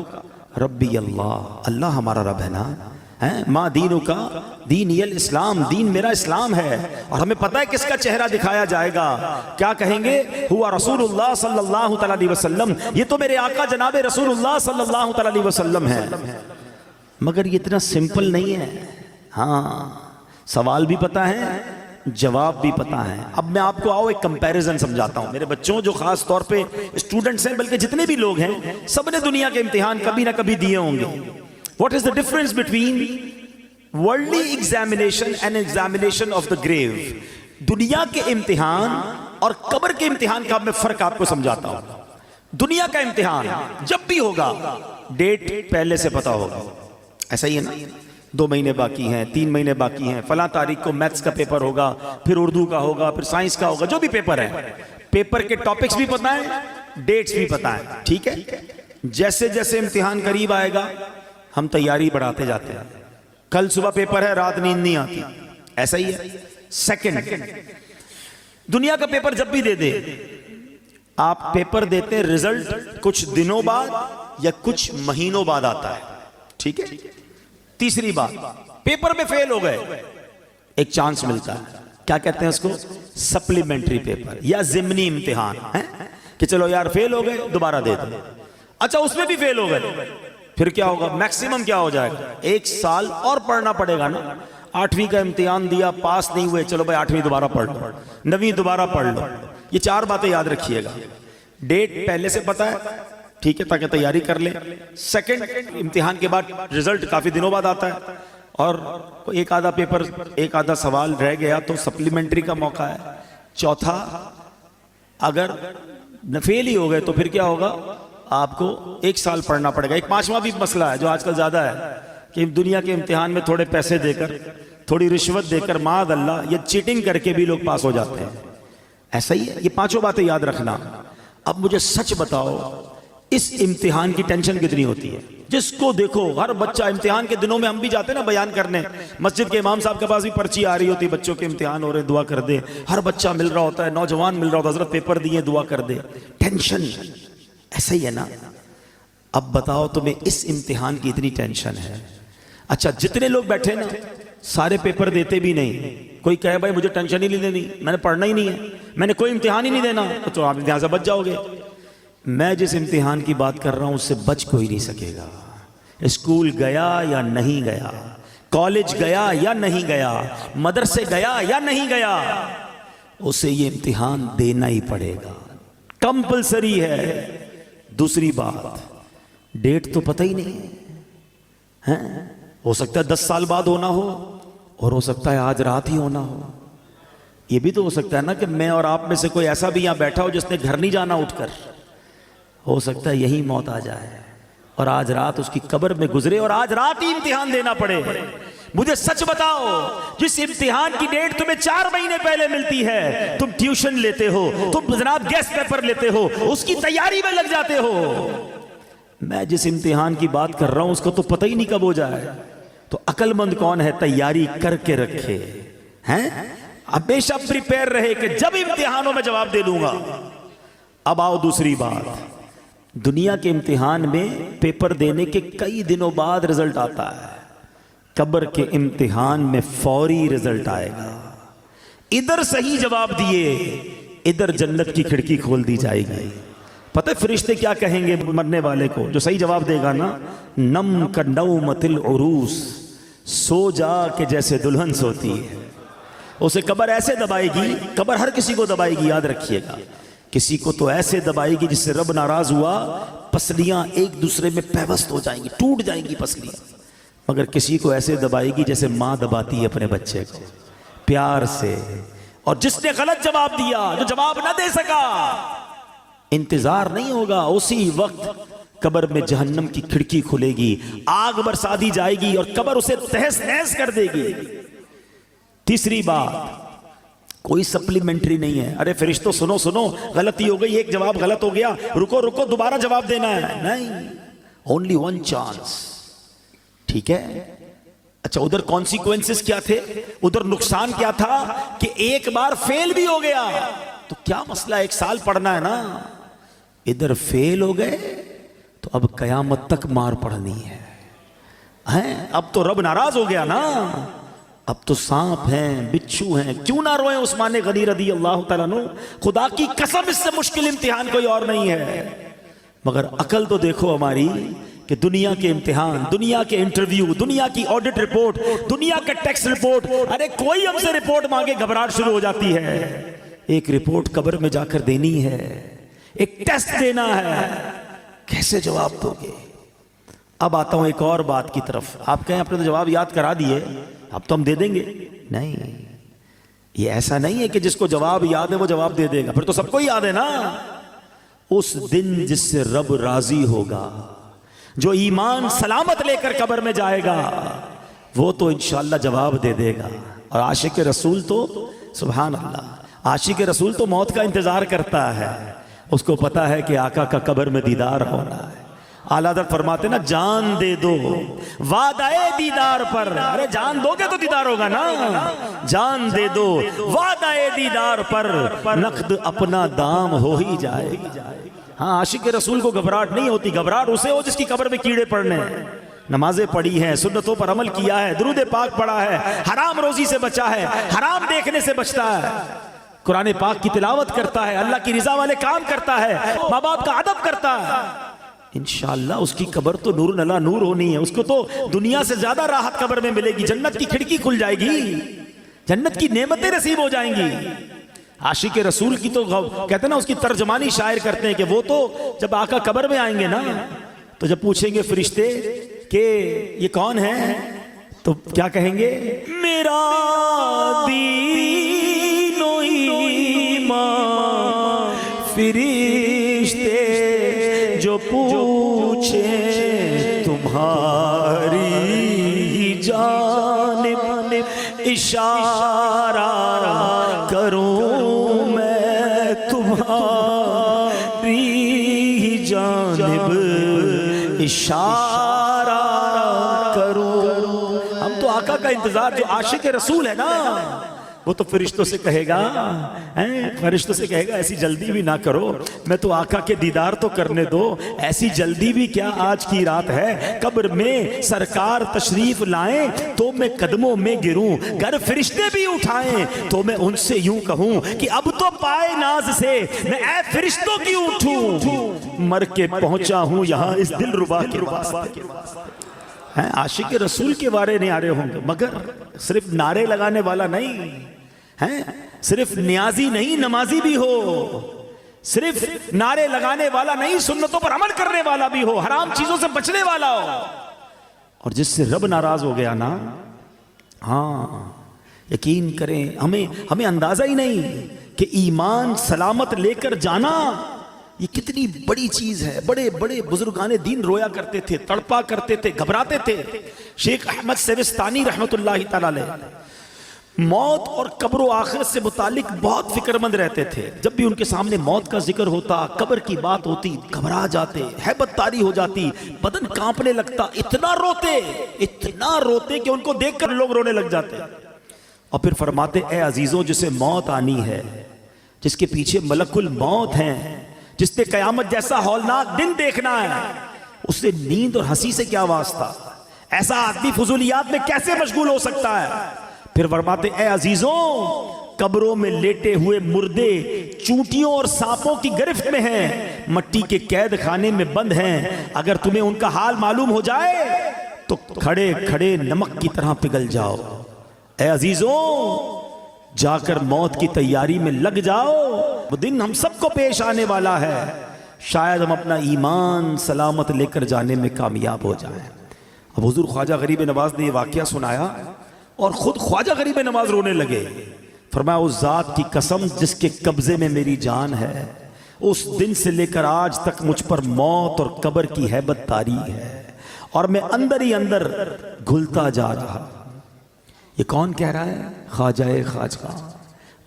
ربی اللہ, اللہ ہمارا رب ہے نا. ما دینکا, دینی الاسلام, دین میرا اسلام ہے. اور ہمیں پتہ ہے کس کا چہرہ دکھایا جائے گا, کیا کہیں گے, ہوا رسول اللہ صلی اللہ تعالی علیہ وسلم, یہ تو میرے آقا جناب رسول اللہ صلی اللہ تعالی علیہ وسلم ہے. مگر یہ اتنا سمپل نہیں ہے. ہاں سوال بھی پتہ ہے, جواب بھی پتہ ہے. اب میں آپ کو ایک کمپیریزن سمجھاتا ہوں میرے بچوں, جو خاص طور پہ اسٹوڈنٹس ہیں, بلکہ جتنے بھی لوگ ہیں سب نے دنیا کے امتحان کبھی نہ کبھی دیے ہوں گے. What is the difference between worldly examination and examination of the grave? دنیا کے امتحان اور قبر کے امتحان کا میں فرق آپ کو سمجھاتا ہوں. دنیا کا امتحان جب بھی ہوگا ڈیٹ پہلے سے پتا ہوگا, ایسا ہی ہے نا. 2 مہینے باقی ہیں, 3 مہینے باقی ہیں, فلاں تاریخ کو میتھس کا پیپر ہوگا, پھر اردو کا ہوگا, پھر سائنس کا ہوگا, جو بھی پیپر ہے, پیپر کے ٹاپکس بھی پتہ ہیں, ڈیٹس بھی پتہ ہیں. ٹھیک ہے, جیسے جیسے امتحان قریب آئے گا ہم تیاری بڑھاتے جاتے ہیں. کل صبح پیپر ہے، رات نیند نہیں آتی، ایسا ہی ہے. سیکنڈ، دنیا کا پیپر جب بھی دے دے، آپ پیپر دیتے ہیں، رزلٹ کچھ دنوں بعد یا کچھ مہینوں بعد آتا ہے. ٹھیک ہے. تیسری بات، پیپر میں فیل ہو گئے، ایک چانس ملتا ہے، کیا کہتے ہیں اس کو؟ سپلیمنٹری پیپر یا ضمنی امتحان ہے کہ چلو یار فیل ہو گئے، دوبارہ دے دو. اچھا اس میں بھی فیل ہو گئے، پھر کیا ہوگا؟ میکسیمم کیا ہو جائے گا؟ 1 سال اور پڑھنا پڑے گا نا. 8ویں کا امتحان دیا، پاس نہیں ہوئے، چلو بھائی 8ویں دوبارہ پڑھ لو، 9ویں دوبارہ پڑھ لو. یہ 4 باتیں یاد رکھیے گا. ڈیٹ پہلے سے پتا ہے، ٹھیک ہے، تاکہ تیاری کر لیں. سیکنڈ، امتحان کے بعد رزلٹ کافی دنوں بعد آتا ہے، اور ایک آدھا پیپر، ایک آدھا سوال رہ گیا تو سپلیمنٹری کا موقع ہے. چوتھا، اگر فیل ہی ہو گئے تو پھر کیا ہوگا؟ آپ کو 1 سال پڑھنا پڑے گا. ایک 5واں بھی مسئلہ ہے جو آج کل زیادہ ہے کہ دنیا کے امتحان میں تھوڑے پیسے دے کر، تھوڑی رشوت دے کر، معاذ اللہ، یہ چیٹنگ کر کے بھی لوگ پاس ہو جاتے ہیں. ایسا ہی ہے. یہ 5 باتیں یاد رکھنا. اب مجھے سچ بتاؤ، اس امتحان کی ٹینشن کتنی ہوتی ہے؟ جس کو دیکھو، ہر بچہ امتحان کے دنوں میں، ہم بھی جاتے ہیں نا بیان کرنے، مسجد کے امام صاحب کے پاس بھی پرچی آ رہی ہوتی، بچوں کے امتحان ہو رہے، دعا کر دے. ہر بچہ مل رہا ہوتا ہے، نوجوان مل رہا ہوتا ہے، حضرت پیپر دیے، دعا کر دے. ٹینشن ایسا ہی ہے نا. اب بتاؤ تمہیں اس امتحان کی اتنی ٹینشن ہے. اچھا جتنے لوگ بیٹھے نا، سارے پیپر دیتے بھی نہیں. کوئی کہے بھائی مجھے ٹینشن ہی نہیں لینی، میں نے پڑھنا ہی نہیں ہے، میں نے کوئی امتحان ہی نہیں دینا، تو آپ امتحان سے بچ جاؤ گے. میں جس امتحان کی بات کر رہا ہوں اس سے بچ کوئی نہیں سکے گا. اسکول گیا یا نہیں گیا، کالج گیا یا نہیں گیا، مدرسے گیا یا نہیں گیا، اسے یہ امتحان دینا ہی پڑے گا، کمپلسری ہے. دوسری بات، ڈیٹ تو پتہ ہی نہیں ہے، ہو سکتا ہے 10 سال بعد ہونا ہو، اور ہو سکتا ہے آج رات ہی ہونا ہو. یہ بھی تو ہو سکتا ہے نا کہ میں اور آپ میں سے کوئی ایسا بھی یہاں بیٹھا ہو جس نے گھر نہیں جانا اٹھ کر، ہو سکتا ہے یہی موت آ جائے اور آج رات اس کی قبر میں گزرے اور آج رات ہی امتحان دینا پڑے. مجھے سچ بتاؤ، جس امتحان کی ڈیٹ تمہیں 4 مہینے پہلے ملتی ہے، تم ٹیوشن لیتے ہو، تم جناب گیسٹ پیپر لیتے ہو، اس کی تیاری میں لگ جاتے ہو. میں جس امتحان کی بات کر رہا ہوں اس کو تو پتہ ہی نہیں کب ہو جائے. تو عقل مند کون ہے؟ تیاری کر کے رکھے ہیں، ہمیشہ پریپیئر رہے کہ جب امتحانوں میں جواب دے دوں گا. اب آؤ دوسری بات، دنیا کے امتحان میں پیپر دینے کے کئی دنوں بعد رزلٹ آتا ہے. قبر کے امتحان میں فوری رزلٹ آئے گا. ادھر صحیح جواب دیے، ادھر جنت کی کھڑکی کھول دی جائے گی. پتہ ہے فرشتے کیا کہیں گے مرنے والے کو جو صحیح جواب دے گا نا؟ نم کا نومت العروس، سو جا کے جیسے دلہن سوتی ہے. اسے قبر ایسے دبائے گی، قبر ہر کسی کو دبائے گی، یاد رکھیے گا. کسی کو تو ایسے دبائے گی جس سے رب ناراض ہوا، پسلیاں ایک دوسرے میں پیوست ہو جائیں گی، ٹوٹ جائیں گی پسلیاں. مگر کسی کو ایسے دبائے گی جیسے ماں دباتی ہے اپنے بچے کو، پیار سے. اور جس نے غلط جواب دیا، جو جواب نہ دے سکا، انتظار نہیں ہوگا، اسی وقت قبر میں جہنم کی کھڑکی کھلے گی، آگ برسا دی جائے گی اور قبر اسے تہس نہس کر دے گی. تیسری بات، کوئی سپلیمنٹری نہیں ہے. ارے فرشتوں سنو سنو، غلطی ہو گئی، ایک جواب غلط ہو گیا، رکو رکو دوبارہ جواب دینا ہے. نہیں، اونلی 1 چانس. ٹھیک ہے. اچھا ادھر کانسیکوینسز کیا تھے، ادھر نقصان کیا تھا کہ ایک بار فیل بھی ہو گیا تو کیا مسئلہ، 1 سال پڑھنا ہے نا. ادھر فیل ہو گئے تو اب قیامت تک مار پڑھنی ہے. اب تو رب ناراض ہو گیا نا، اب تو سانپ ہیں، بچھو ہیں. کیوں نہ روئیں عثمان غنی رضی اللہ تعالیٰ عنہ، خدا کی قسم اس سے مشکل امتحان کوئی اور نہیں ہے. مگر عقل تو دیکھو ہماری کہ دنیا کے امتحان، دنیا کے انٹرویو، دنیا کی آڈٹ رپورٹ، دنیا کا ٹیکس رپورٹ، ارے کوئی ہم سے رپورٹ مانگے گھبراہٹ شروع ہو جاتی ہے. ایک رپورٹ قبر میں جا کر دینی ہے، ایک ٹیسٹ دینا ہے، کیسے جواب دو گے؟ اب آتا ہوں ایک اور بات کی طرف. آپ کہیں اپنے تو جواب یاد کرا دیے، اب تو ہم دے دیں گے. نہیں، یہ ایسا نہیں ہے کہ جس کو جواب یاد ہے وہ جواب دے دے گا، پھر تو سب کو ہی یاد ہے نا. اس دن جس سے رب راضی ہوگا، جو ایمان سلامت لے کر قبر میں جائے گا، وہ تو انشاءاللہ جواب دے دے گا. اور عاشق رسول تو سبحان اللہ، عاشق رسول تو موت کا انتظار کرتا ہے. اس کو پتا ہے کہ آقا کا قبر میں دیدار ہونا ہے. اعلیٰ حضرت فرماتے نا جان دے دو وعدہ دیدار پر. ارے جان دو گے تو دیدار ہوگا نا. جان دے دو وعدہ دیدار پر نقد اپنا دام ہو ہی جائے. ہاں عاشق رسول کو گھبراہٹ نہیں ہوتی. گھبراہٹ اسے ہو جس کی قبر میں کیڑے پڑنے ہیں. نمازیں پڑھی ہیں, سنتوں پر عمل کیا ہے, درود پاک پڑھا ہے, حرام روزی سے بچا ہے, حرام دیکھنے سے بچتا ہے, قرآن پاک کی تلاوت کرتا ہے, اللہ کی رضا والے کام کرتا ہے, ماں باپ کا ادب کرتا ہے. انشاءاللہ اس کی قبر تو نور نلا نور ہونی ہے. اس کو تو دنیا سے زیادہ راحت قبر میں ملے گی. جنت کی کھڑکی کھل جائے گی, جنت کی نعمتیں نصیب ہو جائیں گی. عاشق رسول کی تو کہتے ہیں نا, اس کی ترجمانی شاعر کرتے ہیں کہ وہ تو جب آقا قبر میں آئیں گے نا, تو جب پوچھیں گے فرشتے کہ یہ کون ہے, تو کیا کہیں گے؟ میرا دین و ایمان فرشتے جو پوچھیں تمہاری جانب اشارہ کروں میں تمہاری جانب اشارہ کروں. ہم تو آقا کا انتظار, جو عاشق رسول ہے نا وہ تو فرشتوں سے کہے گا, فرشتوں سے کہے گا ایسی جلدی بھی نہ کرو, میں تو آقا کے دیدار تو کرنے دو. ایسی جلدی بھی کیا, آج کی رات ہے, قبر میں سرکار تشریف لائیں تو میں قدموں میں گروں, گر فرشتے بھی اٹھائیں تو میں ان سے یوں کہوں کہ اب تو پائے ناز سے میں اے فرشتوں کی اٹھوں, مر کے پہنچا ہوں یہاں اس دل ربا کے واسطے. عاشق رسول کے بارے نہیں آ رہے ہوں گے, مگر صرف نعرے لگانے والا نہیں ہے, صرف نیازی نہیں نمازی بھی ہو, صرف نعرے لگانے والا نہیں سنتوں پر عمل کرنے والا بھی ہو, حرام چیزوں سے بچنے والا ہو. اور جس سے رب ناراض ہو گیا نا, ہاں یقین کریں ہمیں اندازہ ہی نہیں کہ ایمان سلامت لے کر جانا یہ کتنی بڑی چیز ہے. بڑے بڑے بزرگان دین رویا کرتے تھے, تڑپا کرتے تھے, گھبراتے تھے. شیخ احمد سیوستانی رحمت اللہ تعالی علیہ موت اور قبر و آخرت سے متعلق بہت فکر مند رہتے تھے. جب بھی ان کے سامنے موت کا ذکر ہوتا, قبر کی بات ہوتی, گھبرا جاتے, ہیبت طاری ہو جاتی, بدن کانپنے لگتا, اتنا روتے کہ ان کو دیکھ کر لوگ رونے لگ جاتے. اور پھر فرماتے اے عزیزوں جسے موت آنی ہے, جس کے پیچھے ملک الموت ہیں, جس نے قیامت جیسا ہولناک دن دیکھنا ہے, اس سے نیند اور ہنسی سے کیا واسطہ؟ ایسا آدمی فضولیات میں کیسے مشغول ہو سکتا ہے؟ پھر فرماتے اے عزیزوں قبروں میں لیٹے ہوئے مردے چونٹیوں اور سانپوں کی گرفت میں ہیں, مٹی کے قید خانے میں بند ہیں. اگر تمہیں ان کا حال معلوم ہو جائے تو کھڑے کھڑے نمک کی طرح پگھل جاؤ. اے عزیزوں جا کر موت کی تیاری میں لگ جاؤ, وہ دن ہم سب کو پیش آنے والا ہے. شاید ہم اپنا ایمان سلامت لے کر جانے میں کامیاب ہو جائیں. اب حضور خواجہ غریب نواز نے یہ واقعہ سنایا اور خود خواجہ غریب نواز رونے لگے. فرمایا اس ذات کی قسم جس کے قبضے میں میری جان ہے, اس دن سے لے کر آج تک مجھ پر موت اور قبر کی ہیبت طاری ہے, اور میں اندر ہی اندر گھلتا جا رہا. یہ کون کہہ رہا ہے؟ خواجہ خواجہ,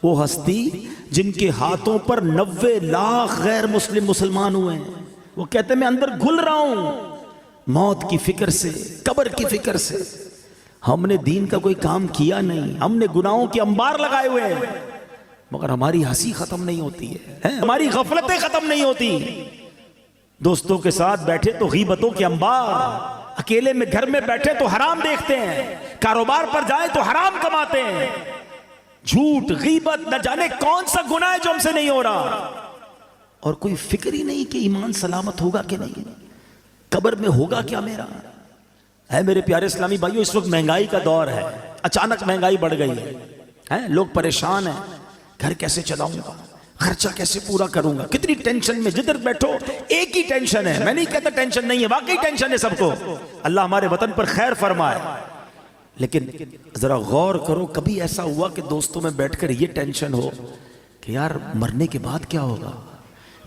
وہ ہستی جن کے ہاتھوں پر 90 لاکھ غیر مسلم مسلمان ہوئے ہیں. وہ کہتے ہیں میں اندر گھل رہا ہوں موت کی فکر سے, قبر کی فکر سے. ہم نے دین کا کوئی کام کیا نہیں, ہم نے گناہوں کے انبار لگائے ہوئے ہیں, مگر ہماری ہنسی ختم نہیں ہوتی ہے, ہماری غفلتیں ختم نہیں ہوتی. دوستوں کے ساتھ بیٹھے تو غیبتوں کے انبار, اکیلے میں گھر میں بیٹھے تو حرام دیکھتے ہیں, کاروبار پر جائیں تو حرام کماتے ہیں. جھوٹ غیبت نہ جانے کون سا گناہ ہے جو ہم سے نہیں ہو رہا, اور کوئی فکر ہی نہیں کہ ایمان سلامت ہوگا کہ نہیں, قبر میں ہوگا کیا میرا. ہے میرے پیارے اسلامی بھائیو, اس وقت مہنگائی کا دور ہے, اچانک مہنگائی بڑھ گئی ہے, لوگ پریشان ہیں, گھر کیسے چلاؤں گا, خرچہ کیسے پورا کروں گا, کتنی ٹینشن میں. جدھر بیٹھو ایک ہی ٹینشن ہے. میں نہیں کہتا ٹینشن نہیں ہے, واقعی ٹینشن ہے سب کو. اللہ ہمارے وطن پر خیر فرمائے. لیکن ذرا غور کرو, کبھی ایسا ہوا کہ دوستوں میں بیٹھ کر یہ ٹینشن ہو کہ یار مرنے کے بعد کیا ہوگا,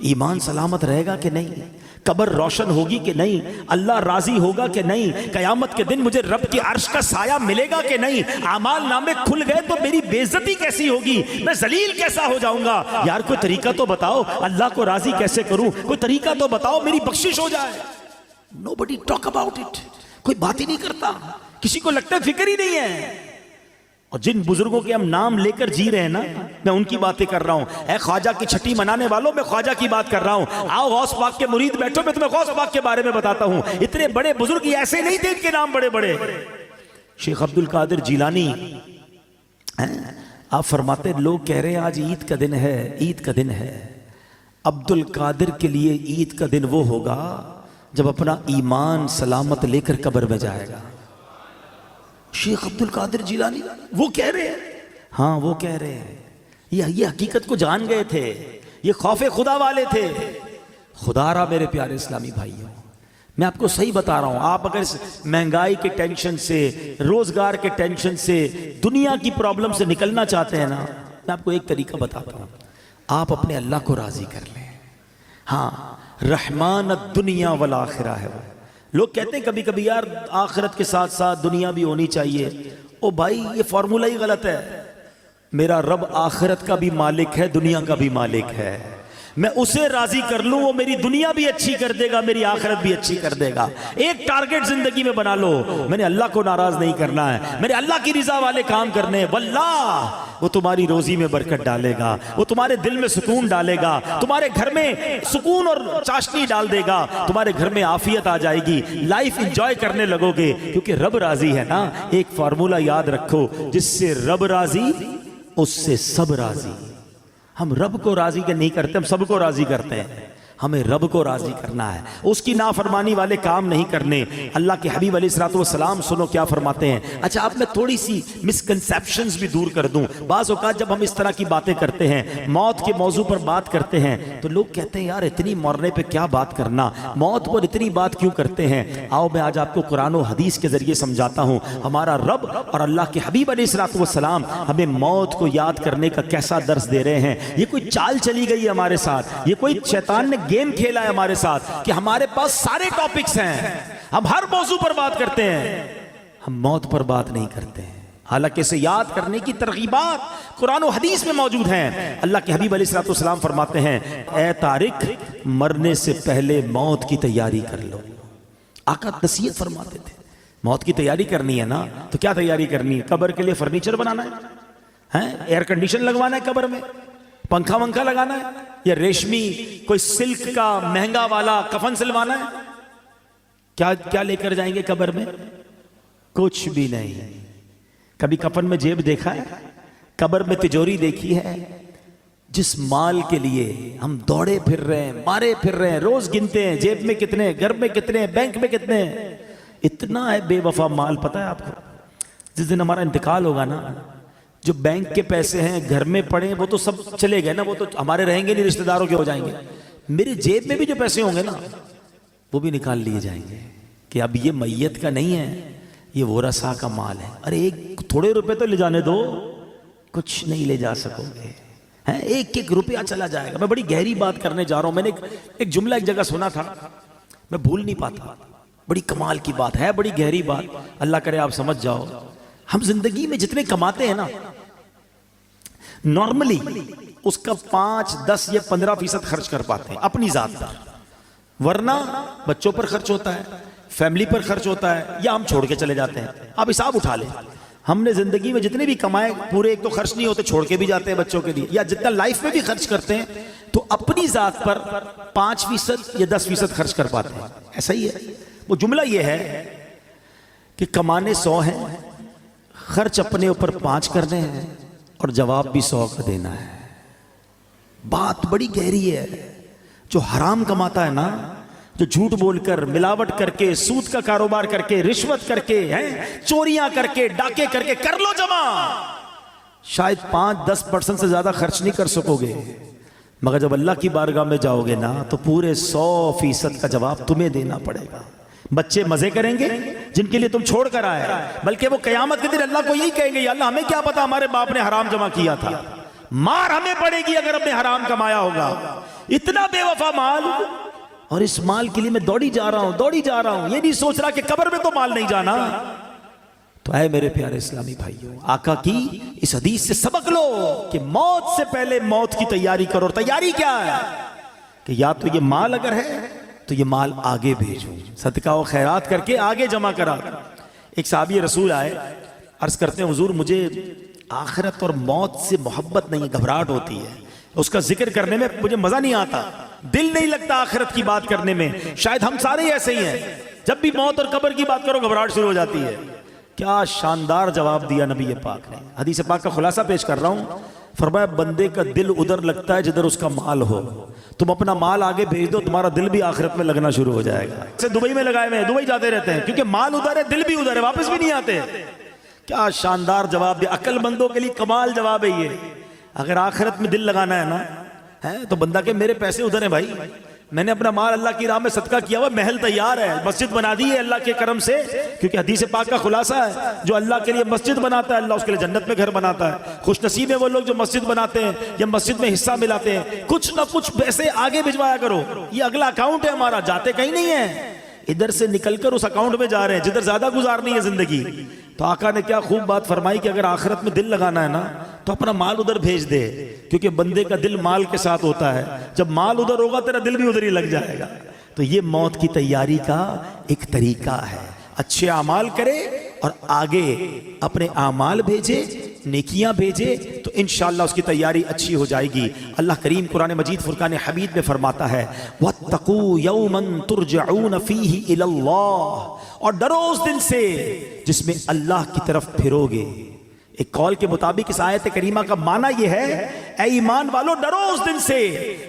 ایمان سلامت رہے گا کہ نہیں, قبر روشن ہوگی کہ نہیں, اللہ راضی ہوگا کہ نہیں, قیامت کے دن مجھے رب کی عرش کا سایہ ملے گا کہ نہیں, اعمال نامے کھل گئے تو میری بے عزتی کیسی ہوگی, میں ذلیل کیسا ہو جاؤں گا. یار کوئی طریقہ تو بتاؤ, اللہ کو راضی کیسے کروں, کوئی طریقہ تو بتاؤ, میری بخشش ہو جائے. Nobody talk about it. کوئی بات ہی نہیں کرتا, کسی کو لگتا ہے فکر ہی نہیں ہے. اور جن بزرگوں کے ہم نام لے کر جی رہے ہیں نا, میں ان کی باتیں کر رہا ہوں. اے خواجہ کی چھٹی منانے والوں, میں خواجہ کی بات کر رہا ہوں. آؤ غوث پاک کے مرید بیٹھو, میں تمہیں غوث پاک کے بارے میں بتاتا ہوں. اتنے بڑے بزرگ ایسے نہیں تھے, ان کے نام بڑے بڑے. شیخ عبد القادر جیلانی, آپ فرماتے لوگ کہہ رہے ہیں آج عید کا دن ہے, عید کا دن ہے. عبد القادر کے لیے عید کا دن وہ ہوگا جب اپنا ایمان سلامت لے کر قبر میں جائے گا. شیخ عبد القادر جیلانی وہ کہہ رہے ہیں, ہاں وہ کہہ رہے ہیں. یہ حقیقت کو جان گئے تھے, یہ خوف خدا والے تھے. خدا را میرے پیارے اسلامی بھائیوں, میں آپ کو صحیح بتا رہا ہوں. آپ اگر مہنگائی کے ٹینشن سے, روزگار کے ٹینشن سے, دنیا کی پرابلم سے نکلنا چاہتے ہیں نا, میں آپ کو ایک طریقہ بتاتا ہوں. آپ اپنے اللہ کو راضی کر لیں. ہاں, رحمان الدنیا والآخرہ ہے وہ. لوگ کہتے ہیں کبھی کبھی یار آخرت کے ساتھ ساتھ دنیا بھی ہونی چاہیے. او بھائی, یہ فارمولہ ہی غلط ہے. میرا رب آخرت کا بھی مالک ہے, دنیا کا بھی مالک ہے. میں اسے راضی کر لوں, وہ میری دنیا بھی اچھی کر دے گا, میری آخرت بھی اچھی کر دے گا. ایک ٹارگٹ زندگی میں بنا لو, میں نے اللہ کو ناراض نہیں کرنا ہے, میں نے اللہ کی رضا والے کام کرنے ہیں. واللہ وہ تمہاری روزی میں برکت ڈالے گا, وہ تمہارے دل میں سکون ڈالے گا, تمہارے گھر میں سکون اور چاشنی ڈال دے گا, تمہارے گھر میں عافیت آ جائے گی, لائف انجوائے کرنے لگو گے, کیونکہ رب راضی ہے نا. ایک فارمولہ یاد رکھو, جس سے رب راضی اس سے سب راضی. ہم رب کو راضی نہیں کرتے, ہم سب کو راضی کرتے ہیں. ہمیں رب کو راضی کرنا ہے, اس کی نافرمانی والے کام نہیں کرنے. اللہ کے حبیب علیہ الصلوۃ والسلام سنو کیا فرماتے ہیں. اچھا, آپ میں تھوڑی سی مسکنسیپشنز بھی دور کر دوں. بعض اوقات جب ہم اس طرح کی باتیں کرتے ہیں, موت کے موضوع پر بات کرتے ہیں, تو لوگ کہتے ہیں یار اتنی مرنے پہ کیا بات کرنا, موت پر اتنی بات کیوں کرتے ہیں. آؤ میں آج آپ کو قرآن و حدیث کے ذریعے سمجھاتا ہوں. ہمارا رب اور اللہ کے حبیب علیہ الصلوۃ والسلام ہمیں موت کو یاد کرنے کا کیسا درس دے رہے ہیں. یہ کوئی چال چلی گئی ہے ہمارے ساتھ, یہ کوئی شیطان نے گیم کھیلا ہے ہمارے ساتھ کہ ہمارے پاس سارے ٹاپکس ہیں, ہم ہر موضوع پر بات کرتے ہیں, ہم موت پر بات نہیں کرتے ہیں. حالانکہ اسے یاد کرنے کی ترغیبات قرآن و حدیث میں موجود ہیں. اللہ کے حبیب علیہ الصلوۃ والسلام فرماتے ہیں, اے طارق مرنے سے پہلے موت کی تیاری کر لو. آقا نصیحت فرماتے تھے, موت کی تیاری کرنی ہے نا, تو کیا تیاری کرنی ہے؟ قبر کے لیے فرنیچر بنانا ہے, ایئر کنڈیشن لگوانا ہے قبر میں, پنکھا ونکھا لگانا ہے, یا ریشمی کوئی سلک کا مہنگا والا کفن سلوانا ہے؟ کیا لے کر جائیں گے قبر میں؟ کچھ بھی نہیں. کبھی کفن میں جیب دیکھا ہے؟ قبر میں تجوری دیکھی ہے؟ جس مال کے لیے ہم دوڑے پھر رہے ہیں, مارے پھر رہے ہیں, روز گنتے ہیں جیب میں کتنے, گھر میں کتنے, بینک میں کتنے, اتنا ہے بے وفا مال. پتہ ہے آپ کو جس دن ہمارا انتقال ہوگا نا, جو بینک کے پیسے ہیں گھر میں پڑے وہ تو سب چلے گئے نا, وہ تو ہمارے رہیں گے نہیں, رشتہ داروں کے ہو جائیں گے. میرے جیب میں بھی جو پیسے ہوں گے نا وہ بھی نکال لیے جائیں گے کہ اب یہ میت کا نہیں ہے, یہ ورثاء کا مال ہے. ارے ایک تھوڑے روپے تو لے جانے دو, کچھ نہیں لے جا سکو گے, ایک ایک روپیہ چلا جائے گا. میں بڑی گہری بات کرنے جا رہا ہوں. میں نے ایک جملہ ایک جگہ سنا تھا, میں بھول نہیں پاتا, بڑی کمال کی بات ہے, بڑی گہری بات. اللہ کرے آپ سمجھ جاؤ. ہم زندگی میں جتنے کماتے ہیں نا, نارملی اس کا 5, 10 یا 15% خرچ کر پاتے ہیں اپنی ذات پر, ورنہ بچوں پر خرچ ہوتا ہے, فیملی پر خرچ ہوتا ہے, یا ہم چھوڑ کے چلے جاتے ہیں. آپ حساب اٹھا لیں, ہم نے زندگی میں جتنے بھی کمائے پورے ایک تو خرچ نہیں ہوتے, چھوڑ کے بھی جاتے ہیں بچوں کے لیے, یا جتنا لائف میں بھی خرچ کرتے ہیں تو اپنی ذات پر 5% یا 10% خرچ کر پاتے ہیں. ایسا ہی ہے. وہ جملہ یہ ہے کہ کمانے 100 ہیں, خرچ اپنے اوپر 5 کرنے ہیں, اور جواب بھی 100 کا دینا ہے. بات بڑی گہری ہے. جو حرام کماتا ہے نا, جو جھوٹ بول کر, ملاوٹ کر کے, سود کا کاروبار کر کے, رشوت کر کے, چوریاں کر کے, ڈاکے کر کے, کر لو جمع, شاید 5-10% سے زیادہ خرچ نہیں کر سکو گے, مگر جب اللہ کی بارگاہ میں جاؤ گے نا تو پورے 100% کا جواب تمہیں دینا پڑے گا. بچے مزے کریں گے جن کے لیے تم چھوڑ کر آئے, بلکہ وہ قیامت کے دن اللہ کو یہی کہیں گے, یا اللہ ہمیں کیا پتا ہمارے باپ نے حرام جمع کیا تھا, مار ہمیں پڑے گی اگر ہم نے حرام کمایا ہوگا. اتنا بے وفا مال, اور اس مال کے لیے میں دوڑی جا رہا ہوں, یہ نہیں سوچ رہا کہ قبر میں تو مال نہیں جانا. تو اے میرے پیارے اسلامی بھائیوں, آقا کی اس حدیث سے سبق لو کہ موت سے پہلے موت کی تیاری کرو. اور تیاری کیا ہے کہ یا تو یہ مال اگر ہے تو یہ مال آگے بھیجوں، صدقہ و خیرات کر کے آگے جمع کرا۔ ایک صحابی رسول آئے، عرض کرتے ہیں حضور مجھے آخرت اور موت سے محبت نہیں، گھبراہٹ ہوتی ہے، اس کا ذکر کرنے میں مجھے مزہ نہیں آتا، دل نہیں لگتا آخرت کی بات کرنے میں۔ شاید ہم سارے ہی ایسے ہی ہیں، جب بھی موت اور قبر کی بات کرو گھبراہٹ شروع ہو جاتی ہے۔ کیا شاندار جواب دیا نبی پاک نے۔ حدیث پاک کا خلاصہ پیش کر رہا ہوں، فرمایا بندے کا دل ادھر لگتا ہے جدھر اس کا مال ہو، تم اپنا مال آگے بھیج دو، تمہارا دل بھی آخرت میں لگنا شروع ہو جائے گا۔ سے دبئی میں لگائے ہوئے ہیں، دبئی جاتے رہتے ہیں کیونکہ مال ادھر ہے، دل بھی ادھر ہے، واپس بھی نہیں آتے۔ کیا شاندار جواب دیا، عقل مندوں کے لیے کمال جواب ہے یہ۔ اگر آخرت میں دل لگانا ہے نا تو بندہ کہ میرے پیسے ادھر ہیں بھائی، میں نے اپنا مال اللہ کی راہ میں صدقہ کیا ہوا، محل تیار ہے، مسجد بنا دی ہے اللہ کے کرم سے، کیونکہ حدیث پاک کا خلاصہ ہے جو اللہ کے لیے مسجد بناتا ہے اللہ اس کے لیے جنت میں گھر بناتا ہے۔ خوش نصیب ہیں وہ لوگ جو مسجد بناتے ہیں یا مسجد میں حصہ ملاتے ہیں۔ کچھ نہ کچھ پیسے آگے بھجوایا کرو، یہ اگلا اکاؤنٹ ہے ہمارا، جاتے کہیں نہیں ہے، ادھر سے نکل کر اس اکاؤنٹ میں جا رہے ہیں جدھر زیادہ گزارنی ہے زندگی۔ تو آقا نے کیا خوب بات فرمائی کہ اگر آخرت میں دل لگانا ہے نا تو اپنا مال ادھر بھیج دے، کیونکہ بندے کا دل مال کے ساتھ ہوتا ہے، جب مال ادھر ہوگا تیرا دل بھی ادھر ہی لگ جائے گا۔ تو یہ موت کی تیاری کا ایک طریقہ ہے، اچھے اعمال کرے اور آگے اپنے اعمال بھیجے، نیکیاں بھیجے، تو انشاءاللہ اس کی تیاری اچھی ہو جائے گی۔ اللہ کریم قرآن مجید فرقان حمید میں فرماتا ہے وَاتَّقُوا يَوْمًا تُرْجَعُونَ فِيهِ إِلَى اللَّهِ، اور ڈرو اس دن سے جس میں اللہ کی طرف پھرو گے۔ ایک قول کے مطابق اس آیت کریمہ کا معنی یہ ہے اے ایمان والو ڈرو اس دن سے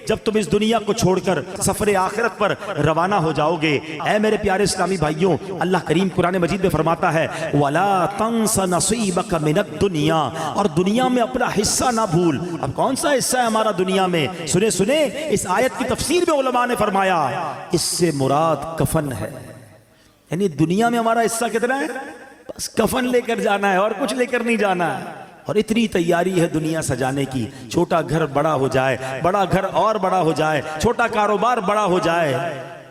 جب تم اس دنیا کو چھوڑ کر سفر آخرت پر روانہ ہو جاؤ گے۔ اے میرے پیارے اسلامی بھائیوں، اللہ کریم قرآن مجید میں فرماتا ہے وَلَا تَنْسَ نَصِيبَكَ مِنَ الدُّنْيَا، اور دنیا میں اپنا حصہ نہ بھول۔ اب کون سا حصہ ہے ہمارا دنیا میں؟ سنیں اس آیت کی تفسیر میں علماء نے فرمایا اس سے مراد کفن ہے، یعنی دنیا میں ہمارا حصہ کتنا ہے؟ بس کفن لے کر جانا ہے اور کچھ لے کر نہیں جانا ہے۔ اور اتنی تیاری ہے دنیا سجانے کی، چھوٹا گھر بڑا ہو جائے، بڑا گھر اور بڑا ہو جائے، چھوٹا کاروبار بڑا ہو جائے۔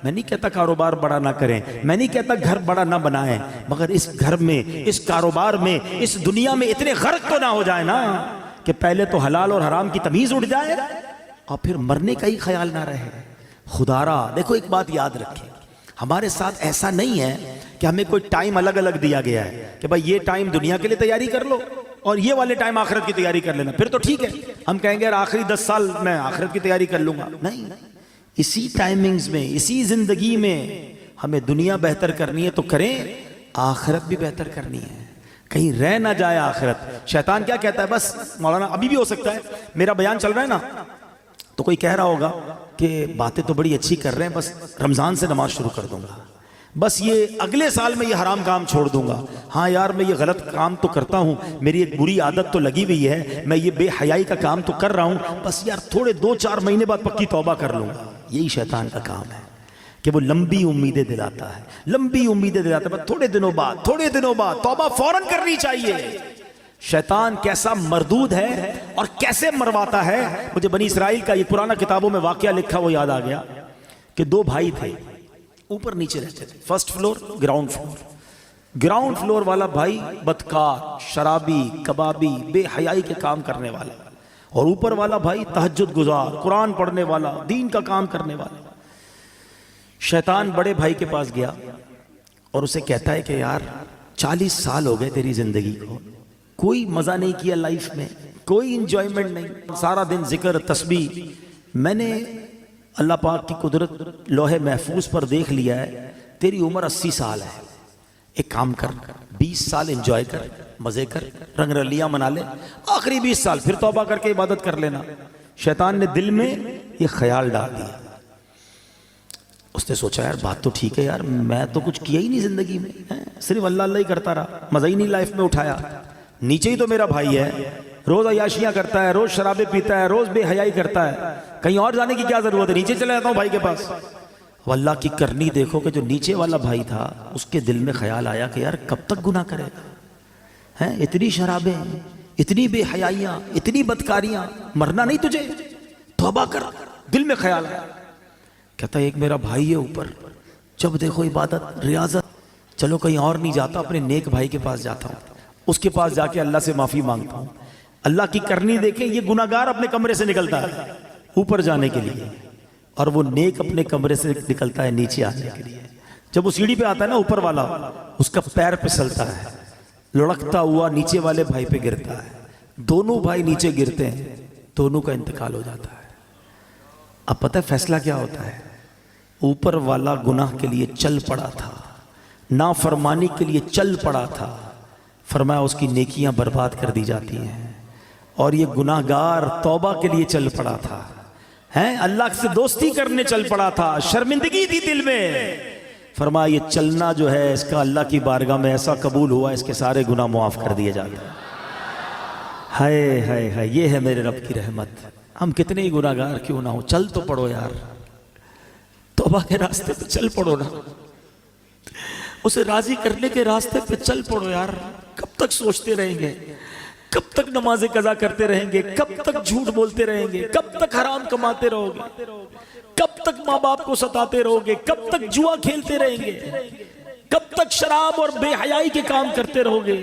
میں نہیں کہتا کاروبار بڑا نہ کریں، میں نہیں کہتا گھر بڑا نہ بنائیں، مگر اس گھر میں، اس کاروبار میں، اس دنیا میں اتنے غرق تو نہ ہو جائے نا کہ پہلے تو حلال اور حرام کی تمیز اٹھ جائے اور پھر مرنے کا ہی خیال نہ رہے۔ خدا را دیکھو ایک بات یاد رکھیں، ہمارے ساتھ ایسا نہیں ہے کہ ہمیں کوئی ٹائم الگ الگ دیا گیا ہے کہ بھائی یہ ٹائم دنیا کے لیے تیاری کر لو اور یہ والے ٹائم آخرت کی تیاری کر لینا، پھر تو ٹھیک ہے۔ ہم کہیں گے یار آخری 10 سال میں آخرت کی تیاری کر لوں گا، نہیں، اسی ٹائمنگز میں، اسی زندگی میں ہمیں دنیا بہتر کرنی ہے تو کریں، آخرت بھی بہتر کرنی ہے، کہیں رہ نہ جائے آخرت۔ شیطان کیا کہتا ہے؟ بس مولانا ابھی بھی ہو سکتا ہے میرا بیان چل رہا ہے نا تو کوئی کہہ رہا ہوگا کہ باتیں تو بڑی اچھی کر رہے ہیں، بس رمضان سے نماز شروع کر دوں گا، بس یہ اگلے سال میں یہ حرام کام چھوڑ دوں گا، ہاں یار میں یہ غلط کام تو کرتا ہوں، میری ایک بری عادت تو لگی ہوئی ہے، میں یہ بے حیائی کا کام تو کر رہا ہوں، بس یار تھوڑے 2-4 مہینے بعد پکی توبہ کر لوں گا۔ یہی شیطان کا کام ہے کہ وہ لمبی امیدیں دلاتا ہے، لمبی امیدیں دلاتا ہے، بس تھوڑے دنوں بعد توبہ فوراً کرنی چاہیے۔ شیطان کیسا مردود ہے اور کیسے مرواتا ہے، مجھے بنی اسرائیل کا یہ پرانا کتابوں میں واقعہ لکھا وہ یاد آ گیا کہ 2 بھائی تھے، اوپر نیچے رہتے تھے، first floor ground floor. Ground floor والا بھائی بدکار، شرابی، کبابی، بے حیائی کے کام کرنے والا، اور اوپر والا بھائی تہجد گزار، قرآن پڑھنے والا، دین کا کام کرنے والا۔ شیطان بڑے بھائی کے پاس گیا اور اسے کہتا ہے کہ یار 40 سال ہو گئے تیری زندگی کو، کوئی مزہ نہیں کیا لائف میں، کوئی انجوائمنٹ نہیں، سارا دن ذکر تسبیح، میں نے اللہ پاک کی قدرت لوح محفوظ پر دیکھ لیا ہے، تیری عمر 80 سال ہے، ایک کام کر 20 سال انجوائے کر، مزے کر، رنگ رلیاں منا لے، آخری 20 سال پھر توبہ کر کے عبادت کر لینا۔ شیطان نے دل میں یہ خیال ڈال دیا، اس نے سوچا یار بات تو ٹھیک ہے یار، میں تو کچھ کیا ہی نہیں زندگی میں، صرف اللہ اللہ ہی کرتا رہا، مزہ ہی نہیں لائف میں اٹھایا، نیچے ہی تو میرا بھائی ہے، روز عیاشیاں کرتا ہے، روز شرابیں پیتا ہے، روز بے حیائی کرتا ہے، کہیں اور جانے کی کیا ضرورت ہے، نیچے چلے جاتا ہوں بھائی کے پاس۔ وہ اللہ کی کرنی دیکھو کہ جو نیچے والا بھائی تھا اس کے دل میں خیال آیا کہ یار کب تک گناہ کرے گا، اتنی شرابیں، اتنی بے حیائیاں، اتنی بدکاریاں، مرنا نہیں تجھے، توبہ کر۔ دل میں خیال آیا، کہتا ہے ایک میرا بھائی ہے اوپر، جب دیکھو عبادت ریاضت، چلو کہیں اور نہیں جاتا، اپنے نیک بھائی کے پاس جاتا ہوں، اس کے پاس جا کے اللہ سے معافی مانگتا ہوں۔ اللہ کی کرنی دیکھیں، یہ گناہگار اپنے کمرے سے نکلتا ہے اوپر جانے کے لیے، اور وہ نیک اپنے کمرے سے نکلتا ہے نیچے آنے کے لیے. جب وہ سیڑھی پہ آتا ہے نا اوپر والا، اس کا پیر پھسلتا ہے، لڑکتا ہوا نیچے والے بھائی پہ گرتا ہے، دونوں بھائی نیچے گرتے ہیں، دونوں کا انتقال ہو جاتا ہے. اب پتہ ہے فیصلہ کیا ہوتا ہے؟ اوپر والا گناہ کے لیے چل پڑا تھا، نافرمانی کے لیے چل پڑا تھا، فرمایا اس کی نیکیاں برباد کر دی جاتی ہیں. اور یہ گناہگار توبہ کے لیے چل پڑا تھا، اللہ سے دوستی کرنے چل پڑا تھا، شرمندگی تھی دل میں، فرمایا یہ چلنا جو ہے اس کا اللہ کی بارگاہ میں ایسا قبول ہوا اس کے سارے گناہ معاف کر دیے جاتے ہیں. ہائے ہائے ہائے، یہ ہے میرے رب کی رحمت. ہم کتنے ہی گناہگار کیوں نہ ہو، چل تو پڑو یار، توبہ کے راستے پہ چل پڑو نا، اسے راضی کرنے کے راستے پہ چل پڑو یار. کب تک سوچتے رہیں گے؟ کب تک نماز قضا کرتے رہیں گے؟ کب تک جھوٹ بولتے رہیں گے؟ کب تک حرام کماتے رہو گے؟ کب تک ماں باپ کو ستاتے رہو گے؟ کب تک جوا کھیلتے رہیں گے؟ کب تک شراب اور بے حیائی کے کام کرتے رہو گے؟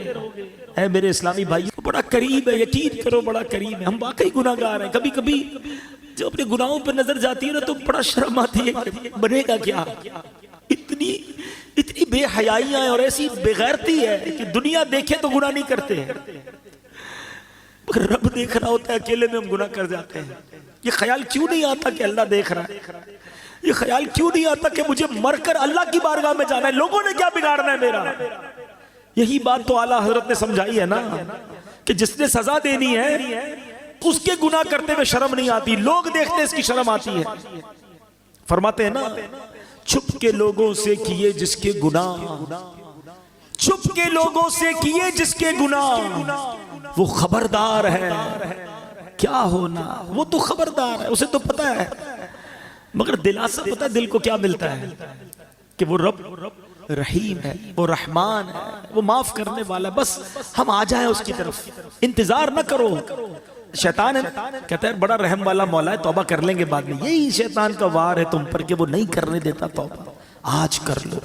اے میرے اسلامی بھائیو، بڑا قریب ہے، یقین کرو بڑا قریب ہے. ہم واقعی گناہگار ہیں. کبھی کبھی جب اپنے گناہوں پہ نظر جاتی ہے نا تو بڑا شرم آتی ہے کہ بنے گا کیا. اتنی بے حیائیاں ہیں اور ایسی بے غیرتی ہے کہ دنیا دیکھے تو گناہ نہیں کرتے ہیں، مگر رب دیکھ رہا ہوتا ہے، اکیلے میں ہم گناہ کر جاتے ہیں. یہ خیال کیوں نہیں آتا کہ اللہ دیکھ رہا ہے؟ یہ خیال کیوں نہیں آتا کہ مجھے مر کر اللہ کی بارگاہ میں جانا ہے؟ لوگوں نے کیا بگاڑنا ہے میرا؟ یہی بات تو اعلیٰ حضرت نے سمجھائی ہے نا کہ جس نے سزا دینی ہے اس کے گناہ کرتے ہوئے شرم نہیں آتی، لوگ دیکھتے اس کی شرم آتی ہے. فرماتے ہیں نا، چھپ کے لوگوں سے کیے جس کے گناہ، چھپ کے لوگوں سے کیے جس کے گناہ، وہ خبردار ہے کیا ہونا. وہ تو خبردار ہے، اسے تو پتا ہے، مگر دلاسا پتا ہے دل کو کیا ملتا ہے کہ وہ رب رحیم ہے، وہ رحمان ہے، وہ معاف کرنے والا ہے. بس ہم آ جائیں اس کی طرف، انتظار نہ کرو. شیطان ہے کہتا ہے بڑا رحم والا مولا ہے، توبہ کر لیں گے بعد میں. یہی شیطان کا وار ہے تم پر کہ وہ نہیں کرنے دیتا توبہ. آج کر لو،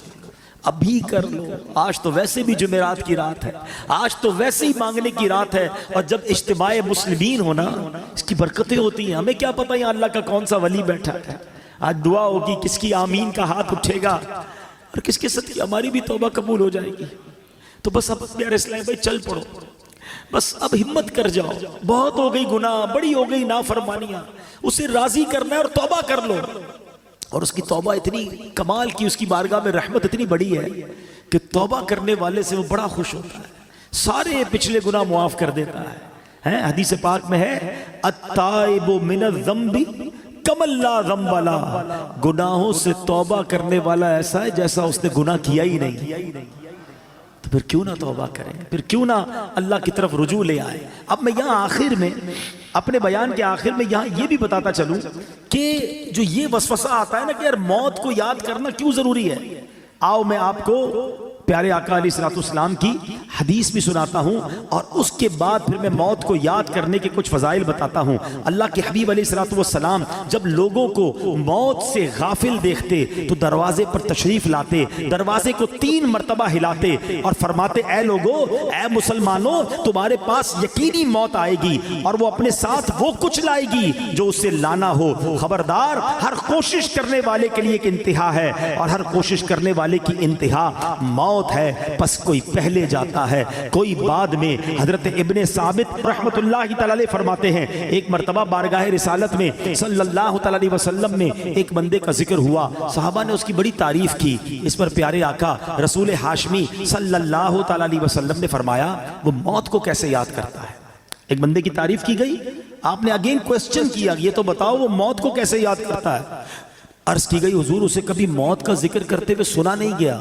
ابھی کر لو. آج تو ویسے بھی جمعرات کی رات ہے، آج تو ویسے ہی مانگنے کی رات ہے. اور جب اجتماع مسلمین ہونا اس کی برکتیں ہوتی ہیں. ہمیں کیا پتہ یہاں اللہ کا کون سا ولی بیٹھا ہے. آج دعا ہوگی، کس کی آمین کا ہاتھ اٹھے گا اور کس کے ساتھ ہماری بھی توبہ قبول ہو جائے گی. تو بس اب پیارے اسلام بھائی چل پڑو، بس اب ہمت کر جاؤ. بہت ہو گئی گناہ، بڑی ہو گئی نافرمانیاں، اسے راضی کرنا ہے اور توبہ کر لو. اور اس کی توبہ اتنی کمال کی، اس کی بارگاہ میں رحمت اتنی بڑی ہے کہ توبہ کرنے والے سے وہ بڑا خوش ہوتا ہے، سارے پچھلے گناہ معاف کر دیتا ہے. حدیث پاک میں ہے التائب من الذنب کمن لا ذنب لہ، گناہوں سے توبہ کرنے والا ایسا ہے جیسا اس نے گناہ کیا ہی نہیں. تو پھر کیوں نہ توبہ کریں، پھر کیوں نہ اللہ کی طرف رجوع لے آئیں. اب میں یہاں آخر میں اپنے بیان کے آخر میں یہاں یہ بھی بتاتا چلوں کہ جو یہ وسوسہ آتا ہے نا کہ یار موت کو یاد کرنا کیوں ضروری ہے. آؤ میں آپ کو پیارے آقا علیہ الصلوۃ والسلام کی حدیث بھی سناتا ہوں اور اس کے بعد پھر میں موت کو یاد کرنے کے کچھ فضائل بتاتا ہوں. اللہ کے حبیب علیہ الصلوۃ والسلام جب لوگوں کو موت سے غافل دیکھتے تو دروازے پر تشریف لاتے، دروازے کو 3 مرتبہ ہلاتے اور فرماتے اے لوگو، اے مسلمانوں، تمہارے پاس یقینی موت آئے گی اور وہ اپنے ساتھ وہ کچھ لائے گی جو اسے لانا ہو. خبردار، ہر کوشش کرنے والے کے لیے ایک انتہا ہے اور ہر کوشش کرنے والے کی انتہا موت ہے. پس کوئی پہلے جاتا ہے، کوئی بعد میں. حضرت ابن ثابت رحمت اللہ تعالی علیہ فرماتے ہیں ایک مرتبہ بارگاہ رسالت میں صلی اللہ تعالی علیہ وسلم میں ایک بندے کا ذکر ہوا، صحابہ نے اس کی بڑی تعریف کی. اس پر پیارے آقا رسول ہاشمی صلی اللہ تعالی علیہ وسلم نے فرمایا وہ موت کو کیسے یاد کرتا ہے. ایک بندے کی تعریف کی گئی، آپ نے اگین کوسچن کیا یہ تو بتاؤ وہ موت کو کیسے یاد کرتا ہے. عرض کی گئی حضور اسے کبھی موت کا ذکر کرتے ہوئے سنا نہیں گیا.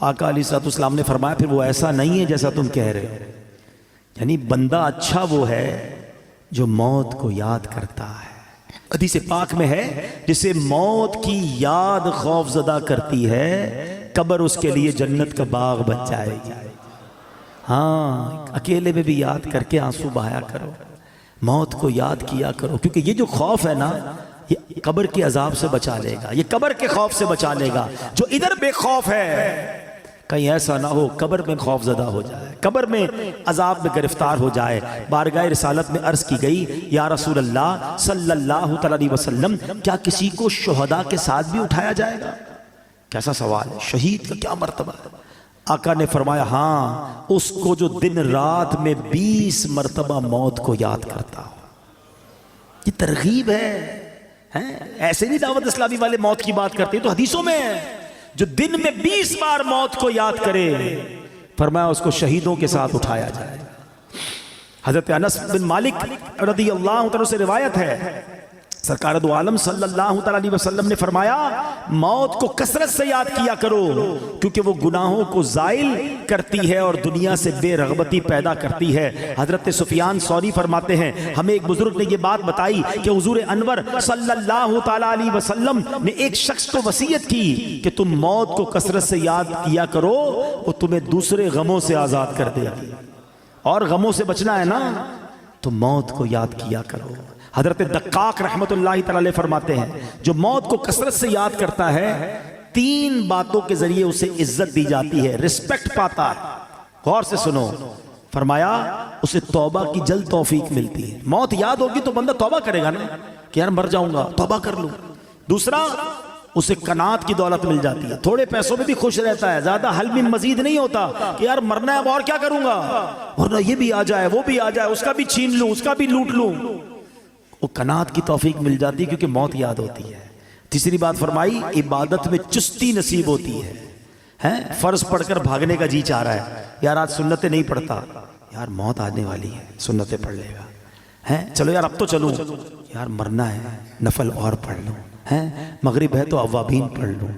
آقا علیہ الصلوۃ والسلام نے فرمایا پھر وہ ایسا نہیں ہے جیسا تم کہہ رہے ہو. یعنی بندہ اچھا وہ ہے جو موت کو یاد کرتا ہے. حدیث پاک میں ہے جسے موت کی یاد خوف زدہ کرتی ہے قبر اس کے لیے جنت کا باغ بن جائے گی. ہاں، اکیلے میں بھی یاد کر کے آنسو بہایا کرو، موت کو یاد کیا کرو، کیونکہ یہ جو خوف ہے نا یہ قبر کے عذاب سے بچا لے گا، یہ قبر کے خوف سے بچا لے گا. جو ادھر بے خوف ہے کہیں ایسا نہ ہو قبر میں خوف زدہ ہو جائے، قبر میں عذاب میں گرفتار ہو جائے۔ بارگاہ رسالت میں عرض کی گئی یا رسول اللہ صلی اللہ علیہ وسلم کیا کسی کو شہداء کے ساتھ بھی اٹھایا جائے گا؟ کیسا سوال ہے، شہید کا کیا مرتبہ ہے؟ آقا نے فرمایا ہاں، اس کو جو دن رات میں 20 مرتبہ موت کو یاد کرتا ہو۔ یہ ترغیب ہے، ایسے نہیں دعوت اسلامی والے موت کی بات کرتے، تو حدیثوں میں ہے، جو دن میں 20 بار موت کو یاد کرے، فرمایا اس کو شہیدوں کے ساتھ اٹھایا جائے۔ حضرت انس بن مالک رضی اللہ عنہ سے روایت ہے، سرکار دو عالم صلی اللہ علیہ وسلم نے فرمایا موت کو کثرت سے یاد کیا کرو، کیونکہ وہ گناہوں کو زائل کرتی ہے اور دنیا سے بے رغبتی پیدا کرتی ہے۔ حضرت سفیان ثوری فرماتے ہیں ہمیں ایک بزرگ نے یہ بات بتائی کہ حضور انور صلی اللہ علیہ وسلم نے ایک شخص کو وصیت کی کہ تم موت کو کثرت سے یاد کیا کرو، وہ تمہیں دوسرے غموں سے آزاد کر دے گی، اور غموں سے بچنا ہے نا تو موت کو یاد کیا کرو۔ حضرت دقاق رحمت اللہ تعالی فرماتے ہیں جو موت کو کثرت سے یاد کرتا ہے 3 باتوں کے ذریعے اسے عزت دی جاتی ہے، رسپیکٹ پاتا ہے۔ غور سے سنو، فرمایا اسے توبہ کی جلد توفیق ملتی ہے۔ موت یاد ہوگی تو بندہ توبہ کرے گا نا کہ یار مر جاؤں گا، توبہ کر لوں۔ دوسرا، اسے قناعت کی دولت مل جاتی ہے، تھوڑے پیسوں میں بھی خوش رہتا ہے، زیادہ حل میں مزید نہیں ہوتا کہ یار مرنا ہے اب اور کیا کروں گا، ورنہ یہ بھی آ جائے وہ بھی آ جائے، اس کا بھی چھین لوں اس کا بھی لوٹ لوں۔ وہ قناعت کی توفیق مل جاتی ہے کیونکہ موت یاد ہوتی ہے۔ تیسری بات فرمائی عبادت میں چستی نصیب ہوتی ہے، فرض پڑھ کر بھاگنے کا جی چاہ رہا ہے، یار آج سنتیں نہیں پڑھتا، یار موت آنے والی ہے سنتیں پڑھ لے گا، چلو یار اب تو چلوں، یار مرنا ہے نفل اور پڑھ لوں، مغرب ہے تو اوابین پڑھ لوں۔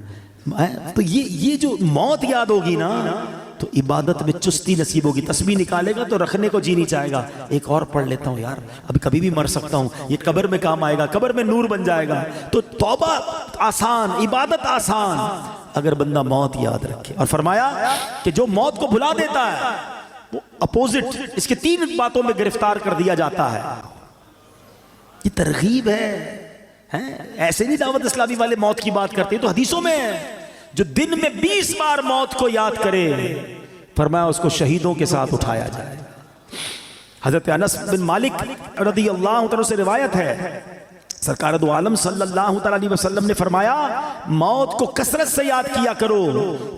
تو یہ جو موت یاد ہوگی نا تو عبادت میں چستی نصیب ہوگی، تسبیح نکالے گا تو رکھنے کو جی نہیں چاہے گا، ایک اور پڑھ لیتا ہوں یار ابھی کبھی بھی مر سکتا ہوں، یہ قبر میں کام آئے گا، قبر میں نور بن جائے گا۔ تو توبہ آسان، عبادت آسان اگر بندہ موت یاد رکھے۔ اور فرمایا کہ جو موت کو بھلا دیتا ہے وہ اپوزٹ اس کے 3 باتوں میں گرفتار کر دیا جاتا ہے۔ یہ ترغیب ہے، ایسے نہیں دعوت اسلامی والے موت کی بات کرتے، تو حدیثوں میں ہے جو دن میں 20 بار موت کو یاد کرے، فرمایا اس کو شہیدوں کے ساتھ اٹھایا جائے۔ حضرت انس بن مالک رضی اللہ عنہ سے روایت ہے، سرکار دو عالم صلی اللہ علیہ وسلم نے فرمایا موت کو کثرت سے یاد کیا کرو،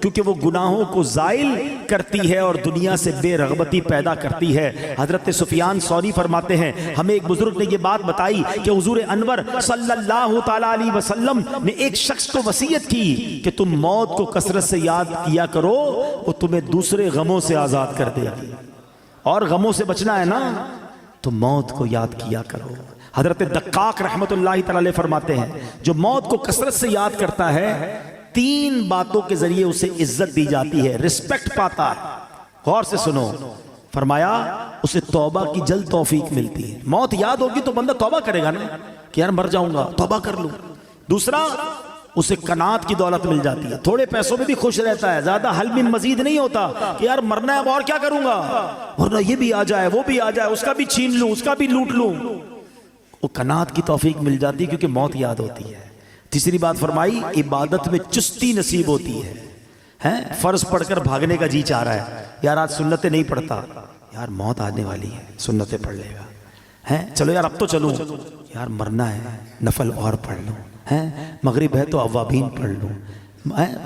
کیونکہ وہ گناہوں کو زائل کرتی ہے اور دنیا سے بے رغبتی پیدا کرتی ہے۔ حضرت سفیان ثوری فرماتے ہیں ہمیں ایک بزرگ نے یہ بات بتائی کہ حضور انور صلی اللہ علیہ وسلم نے ایک شخص کو وصیت کی کہ تم موت کو کثرت سے یاد کیا کرو، وہ تمہیں دوسرے غموں سے آزاد کر دے گی، اور غموں سے بچنا ہے نا تو موت کو یاد کیا کرو۔ حضرت دقاق رحمت اللہ تعالی فرماتے ہیں جو موت کو کثرت سے یاد کرتا ہے 3 باتوں کے ذریعے اسے عزت دی جاتی ہے، رسپیکٹ پاتا ہے۔ غور سے سنو، فرمایا اسے توبہ کی جلد توفیق ملتی ہے۔ موت یاد ہوگی تو بندہ توبہ کرے گا نا کہ یار مر جاؤں گا، توبہ کر لوں۔ دوسرا، اسے قناعت کی دولت مل جاتی ہے، تھوڑے پیسوں میں بھی خوش رہتا ہے، زیادہ حل میں مزید نہیں ہوتا کہ یار مرنا ہے اب اور کیا کروں گا، ورنہ یہ بھی آ جائے وہ بھی آ جائے، اس کا بھی چھین لوں اس کا بھی لوٹ لوں۔ وہ قناعت کی توفیق مل جاتی ہے کیونکہ موت یاد ہوتی ہے۔ تیسری بات فرمائی عبادت میں چستی نصیب ہوتی ہے، فرض پڑھ کر بھاگنے کا جی چاہ رہا ہے، یار آج سنتیں نہیں پڑھتا، یار موت آنے والی ہے سنتیں پڑھ لے گا، چلو یار اب تو چلوں، یار مرنا ہے نفل اور پڑھ لوں، مغرب ہے تو اوابین پڑھ لوں۔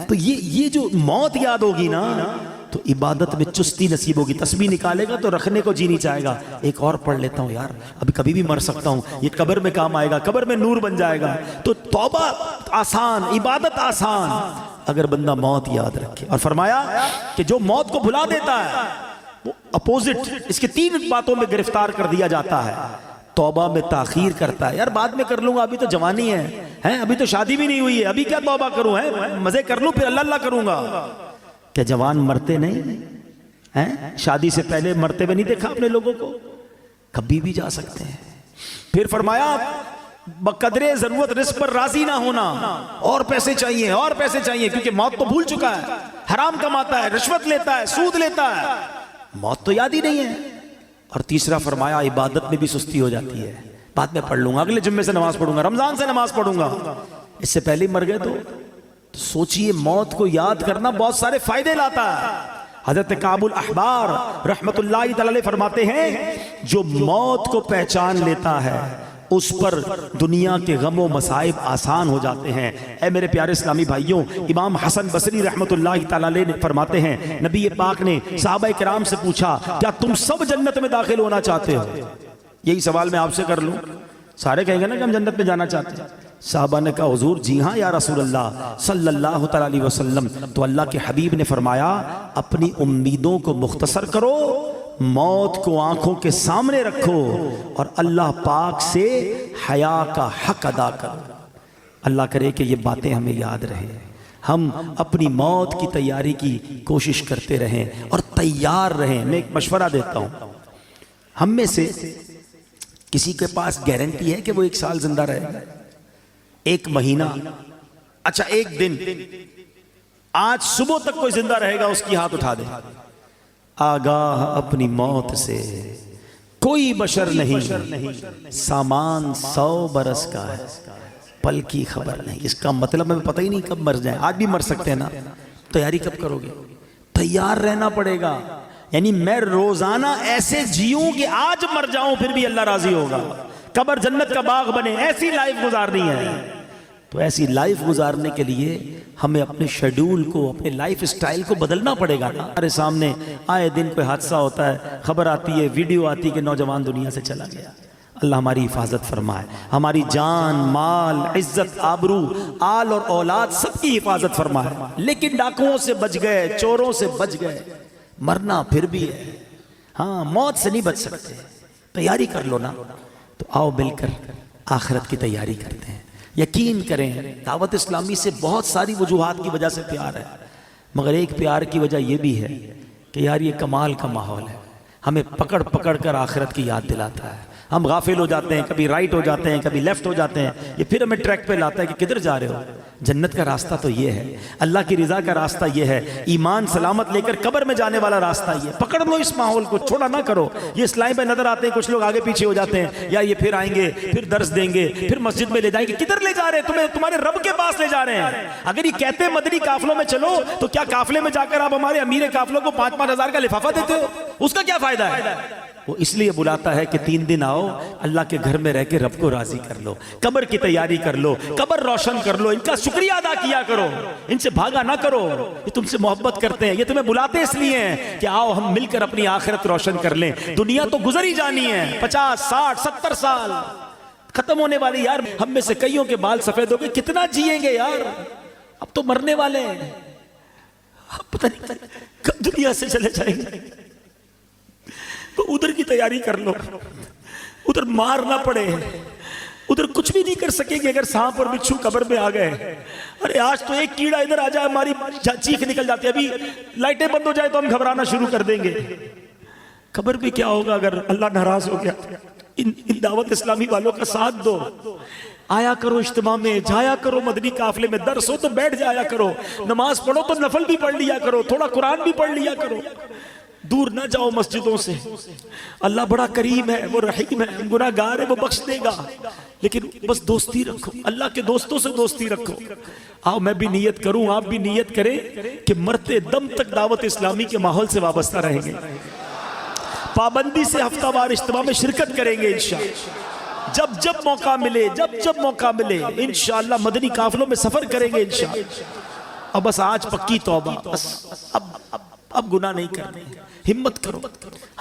تو یہ جو موت یاد ہوگی نا تو عبادت میں چستی نصیب ہوگی، تسبیح نکالے گا تو رکھنے کو جی نہیں چاہے گا، ایک اور پڑھ لیتا ہوں یار ابھی کبھی بھی مر سکتا ہوں، یہ قبر میں کام آئے گا، قبر میں نور بن جائے گا۔ تو توبہ آسان، عبادت آسان اگر بندہ موت یاد رکھے۔ اور فرمایا کہ جو موت کو بھلا دیتا ہے وہ اپوزٹ اس کے 3 باتوں میں گرفتار کر دیا جاتا ہے۔ توبہ میں تاخیر کرتا ہے، یار بعد میں کر لوں گا، ابھی تو جوانی ہے، ابھی تو شادی بھی نہیں ہوئی ہے، ابھی کیا توبہ کروں، مزے کر لوں پھر اللہ اللہ کروں گا۔ کیا جوان مرتے نہیں؟ شادی سے پہلے مرتے ہوئے نہیں دیکھا اپنے لوگوں کو؟ کبھی بھی جا سکتے ہیں۔ پھر فرمایا بقدر ضرورت رزق پر راضی نہ ہونا، اور پیسے چاہیے اور پیسے چاہیے، کیونکہ موت تو بھول چکا ہے، حرام کماتا ہے، رشوت لیتا ہے، سود لیتا ہے، موت تو یاد ہی نہیں ہے۔ اور تیسرا فرمایا عبادت میں بھی سستی ہو جاتی ہے، بعد میں پڑھ لوں گا، اگلے جمعے سے نماز پڑھوں گا، رمضان سے نماز پڑھوں گا، اس سے پہلے ہی مر گئے تو سوچئے موت کو یاد کرنا بہت سارے فائدے لاتا ہے۔ حضرت کعب الاحبار رحمت اللہ تعالی علیہ فرماتے ہیں جو موت کو پہچان لیتا ہے اس پر دنیا کے غم و مصائب آسان ہو جاتے ہیں۔ اے میرے پیارے اسلامی بھائیوں، امام حسن بصری رحمت اللہ تعالی علیہ فرماتے ہیں نبی پاک نے صحابہ کرام سے پوچھا کیا تم سب جنت میں داخل ہونا چاہتے ہو؟ یہی سوال میں آپ سے کر لوں، سارے کہیں گے نا کہ ہم جنت میں جانا چاہتے ہیں۔ صحابہ نے کہا حضور جی ہاں یا رسول اللہ صلی اللہ تعالی علیہ وسلم۔ تو اللہ کے حبیب نے فرمایا اپنی امیدوں کو مختصر کرو، موت کو آنکھوں کے سامنے رکھو اور اللہ پاک سے حیا کا حق ادا کرو۔ اللہ کرے کہ یہ باتیں ہمیں یاد رہیں، ہم اپنی موت کی تیاری کی کوشش کرتے رہیں اور تیار رہیں۔ میں ایک مشورہ دیتا ہوں، ہم میں سے کسی کے پاس گارنٹی ہے کہ وہ 1 سال زندہ رہے گا؟ 1 مہینہ، اچھا 1 دن، آج صبح تک کوئی زندہ رہے گا اس کی ہاتھ اٹھا دے۔ آگاہ اپنی موت سے کوئی بشر نہیں، سامان 100 برس کا ہے، پل کی خبر نہیں۔ اس کا مطلب ہمیں پتہ ہی نہیں کب مر جائیں، آج بھی مر سکتے ہیں نا، تیاری کب کرو گے؟ تیار رہنا پڑے گا۔ یعنی میں روزانہ ایسے جیوں کہ آج مر جاؤں پھر بھی اللہ راضی ہوگا، قبر جنت کا باغ بنے، ایسی لائف گزارنی ہے۔ تو ایسی لائف گزارنے کے لیے ہمیں اپنے شیڈول کو، اپنے لائف سٹائل کو بدلنا پڑے گا۔ ہمارے سامنے آئے دن کوئی حادثہ ہوتا ہے، خبر آتی ہے، ویڈیو آتی ہے کہ نوجوان دنیا سے چلا گیا۔ اللہ ہماری حفاظت فرمائے، ہماری جان، مال، عزت، آبرو، آل اور اولاد سب کی حفاظت فرمائے۔ لیکن ڈاکوؤں سے بچ گئے، چوروں سے بچ گئے، مرنا پھر بھی ہے۔ ہاں موت سے نہیں بچ سکتے، تیاری کر لو نا۔ تو آؤ مل کر آخرت کی تیاری کرتے ہیں۔ یقین کریں دعوت اسلامی سے بہت ساری وجوہات کی وجہ سے پیار ہے، مگر ایک پیار کی وجہ یہ بھی ہے کہ یار یہ کمال کا ماحول ہے، ہمیں پکڑ پکڑ کر آخرت کی یاد دلاتا ہے۔ ہم غافل ہو جاتے ہیں، کبھی رائٹ ہو جاتے ہیں، کبھی لیفٹ ہو جاتے ہیں، یہ پھر ہمیں ٹریک پہ لاتا ہے کہ کدھر جا رہے ہو۔ جنت کا راستہ تو یہ ہے، اللہ کی رضا کا راستہ یہ ہے، ایمان سلامت لے کر قبر میں جانے والا راستہ یہ ہے۔ پکڑ لو اس ماحول کو، چھوڑا نہ کرو۔ یہ اسلام پہ نظر آتے ہیں کچھ لوگ آگے پیچھے ہو جاتے ہیں، یا یہ پھر آئیں گے، پھر درس دیں گے، پھر مسجد میں لے جائیں گے۔ کدھر لے جا رہے ہیں تمہیں؟ تمہارے رب کے پاس لے جا رہے ہیں۔ اگر یہ کہتے ہیں مدنی قافلوں میں چلو، تو کیا قافلے میں جا کر آپ ہمارے امیر قافلوں کو 5-5 ہزار کا لفافہ دیتے ہو؟ اس کا کیا فائدہ ہے؟ وہ اس لیے بلاتا ہے کہ 3 دن آؤ، اللہ کے گھر میں رہ کے رب کو راضی کر لو، قبر کی تیاری کر لو، قبر روشن کر لو، ان کا شکریہ ادا کیا کرو، ان سے بھاگا نہ کرو۔ یہ تم سے محبت کرتے ہیں، یہ تمہیں بلاتے اس لیے ہیں کہ آؤ ہم مل کر اپنی آخرت روشن کر لیں۔ دنیا تو گزر ہی جانی ہے، 50 60 70 سال ختم ہونے والی۔ یار ہم میں سے کئیوں کے بال سفید ہو گئے، کتنا جیئیں گے یار؟ اب تو مرنے والے ہیں، پتہ نہیں کب دنیا سے چلے جائیں گے۔ تو ادھر کی تیاری کر لو، ادھر مار نہ پڑے، ادھر کچھ بھی نہیں کر سکیں گے اگر سانپ اور بچھو قبر میں آ گئے۔ ارے آج تو ایک کیڑا ادھر آ جائے ہماری چیخ نکل جاتی ہے، ابھی لائٹیں بند ہو جائے تو ہم گھبرانا شروع کر دیں گے۔ قبر بھی کیا ہوگا اگر اللہ ناراض ہو گیا؟ ان دعوت اسلامی والوں کا ساتھ دو، آیا کرو اجتماع میں، جایا کرو مدنی قافلے میں، درس ہو تو بیٹھ جایا کرو، نماز پڑھو تو نفل بھی پڑھ لیا کرو، تھوڑا قرآن بھی پڑھ لیا کرو، دور نہ جاؤ مسجدوں سے۔ اللہ بڑا کریم ہے، وہ رحیم ہے، گناہ گار ہے، وہ بخش دے گا، لیکن بس دوستی رکھو، اللہ کے دوستوں سے دوستی رکھو۔ آؤ میں بھی نیت کروں، آپ بھی نیت کریں کہ مرتے دم تک دعوت اسلامی کے ماحول سے وابستہ رہیں گے، پابندی سے ہفتہ وار اجتماع میں شرکت کریں گے انشاءاللہ، جب جب موقع ملے، جب موقع ملے انشاءاللہ مدنی قافلوں میں سفر کریں گے انشاءاللہ۔ اب بس آج پکی توبہ، بس اب گناہ نہیں کرنے، ہمت کرو۔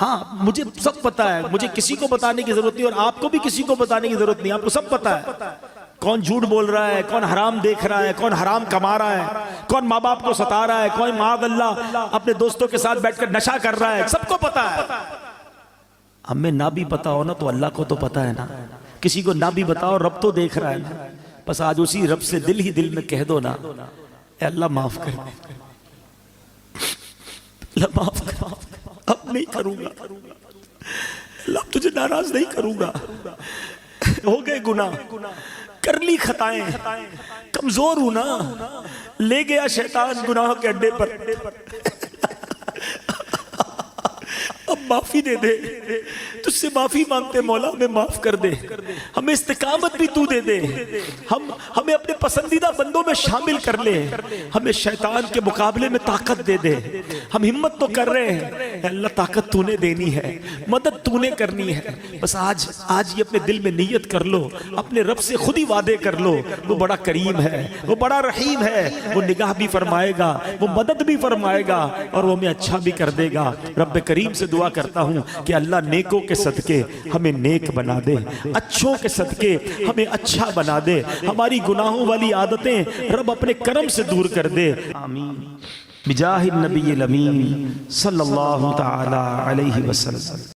ہاں مجھے سب پتا ہے، مجھے کسی کو بتانے کی ضرورت نہیں، اور آپ کو بھی کسی کو بتانے کی ضرورت نہیں، آپ کو سب پتا ہے کون جھوٹ بول رہا ہے، کون حرام دیکھ رہا ہے، کون حرام کما رہا ہے، کون ماں باپ کو ستا رہا ہے، کون معاذ اللہ اپنے دوستوں کے ساتھ بیٹھ کر نشہ کر رہا ہے، سب کو پتا ہے۔ ہمیں نہ بھی پتا ہو نا تو اللہ کو تو پتا ہے نا، کسی کو نہ بھی بتاؤ رب تو دیکھ رہا ہے نا۔ بس آج اسی رب سے دل ہی دل میں کہہ دو نا، اے اللہ معاف کر دے، اللہ معاف کر، اب نہیں کروں گا، اللہ تجھے ناراض نہیں کروں گا، ہو گئے گناہ، کر لی خطائیں، کمزور ہوں نا، لے گیا شیطان گناہ کے اڈے پر، اب معافی دے دے، تجھ سے معافی مانگتے مولا ہمیں معاف کر دے، ہمیں استقامت بھی تو دے دے، ہمیں اپنے پسندیدہ بندوں میں شامل کر لے، ہمیں شیطان کے مقابلے میں طاقت دے دے۔ ہم ہمت تو کر رہے ہیں، اے اللہ طاقت تو نے دینی ہے، مدد تو نے کرنی ہے، بس آج یہ اپنے دل میں نیت کر لو، اپنے رب سے خود ہی وعدے کر لو، وہ بڑا کریم ہے، وہ بڑا رحیم ہے، وہ نگاہ بھی فرمائے گا، وہ مدد بھی فرمائے گا، اور وہ ہمیں اچھا بھی کر دے گا۔ رب کریم سے دعا کرتا ہوں کہ اللہ نیکوں کے صدقے ہمیں نیک بنا دے، اچھوں کے صدقے ہمیں اچھا بنا دے، ہماری گناہوں والی عادتیں رب اپنے کرم سے دور کر دے، آمین بجاہ النبی الامین صلی اللہ تعالی علیہ وسلم۔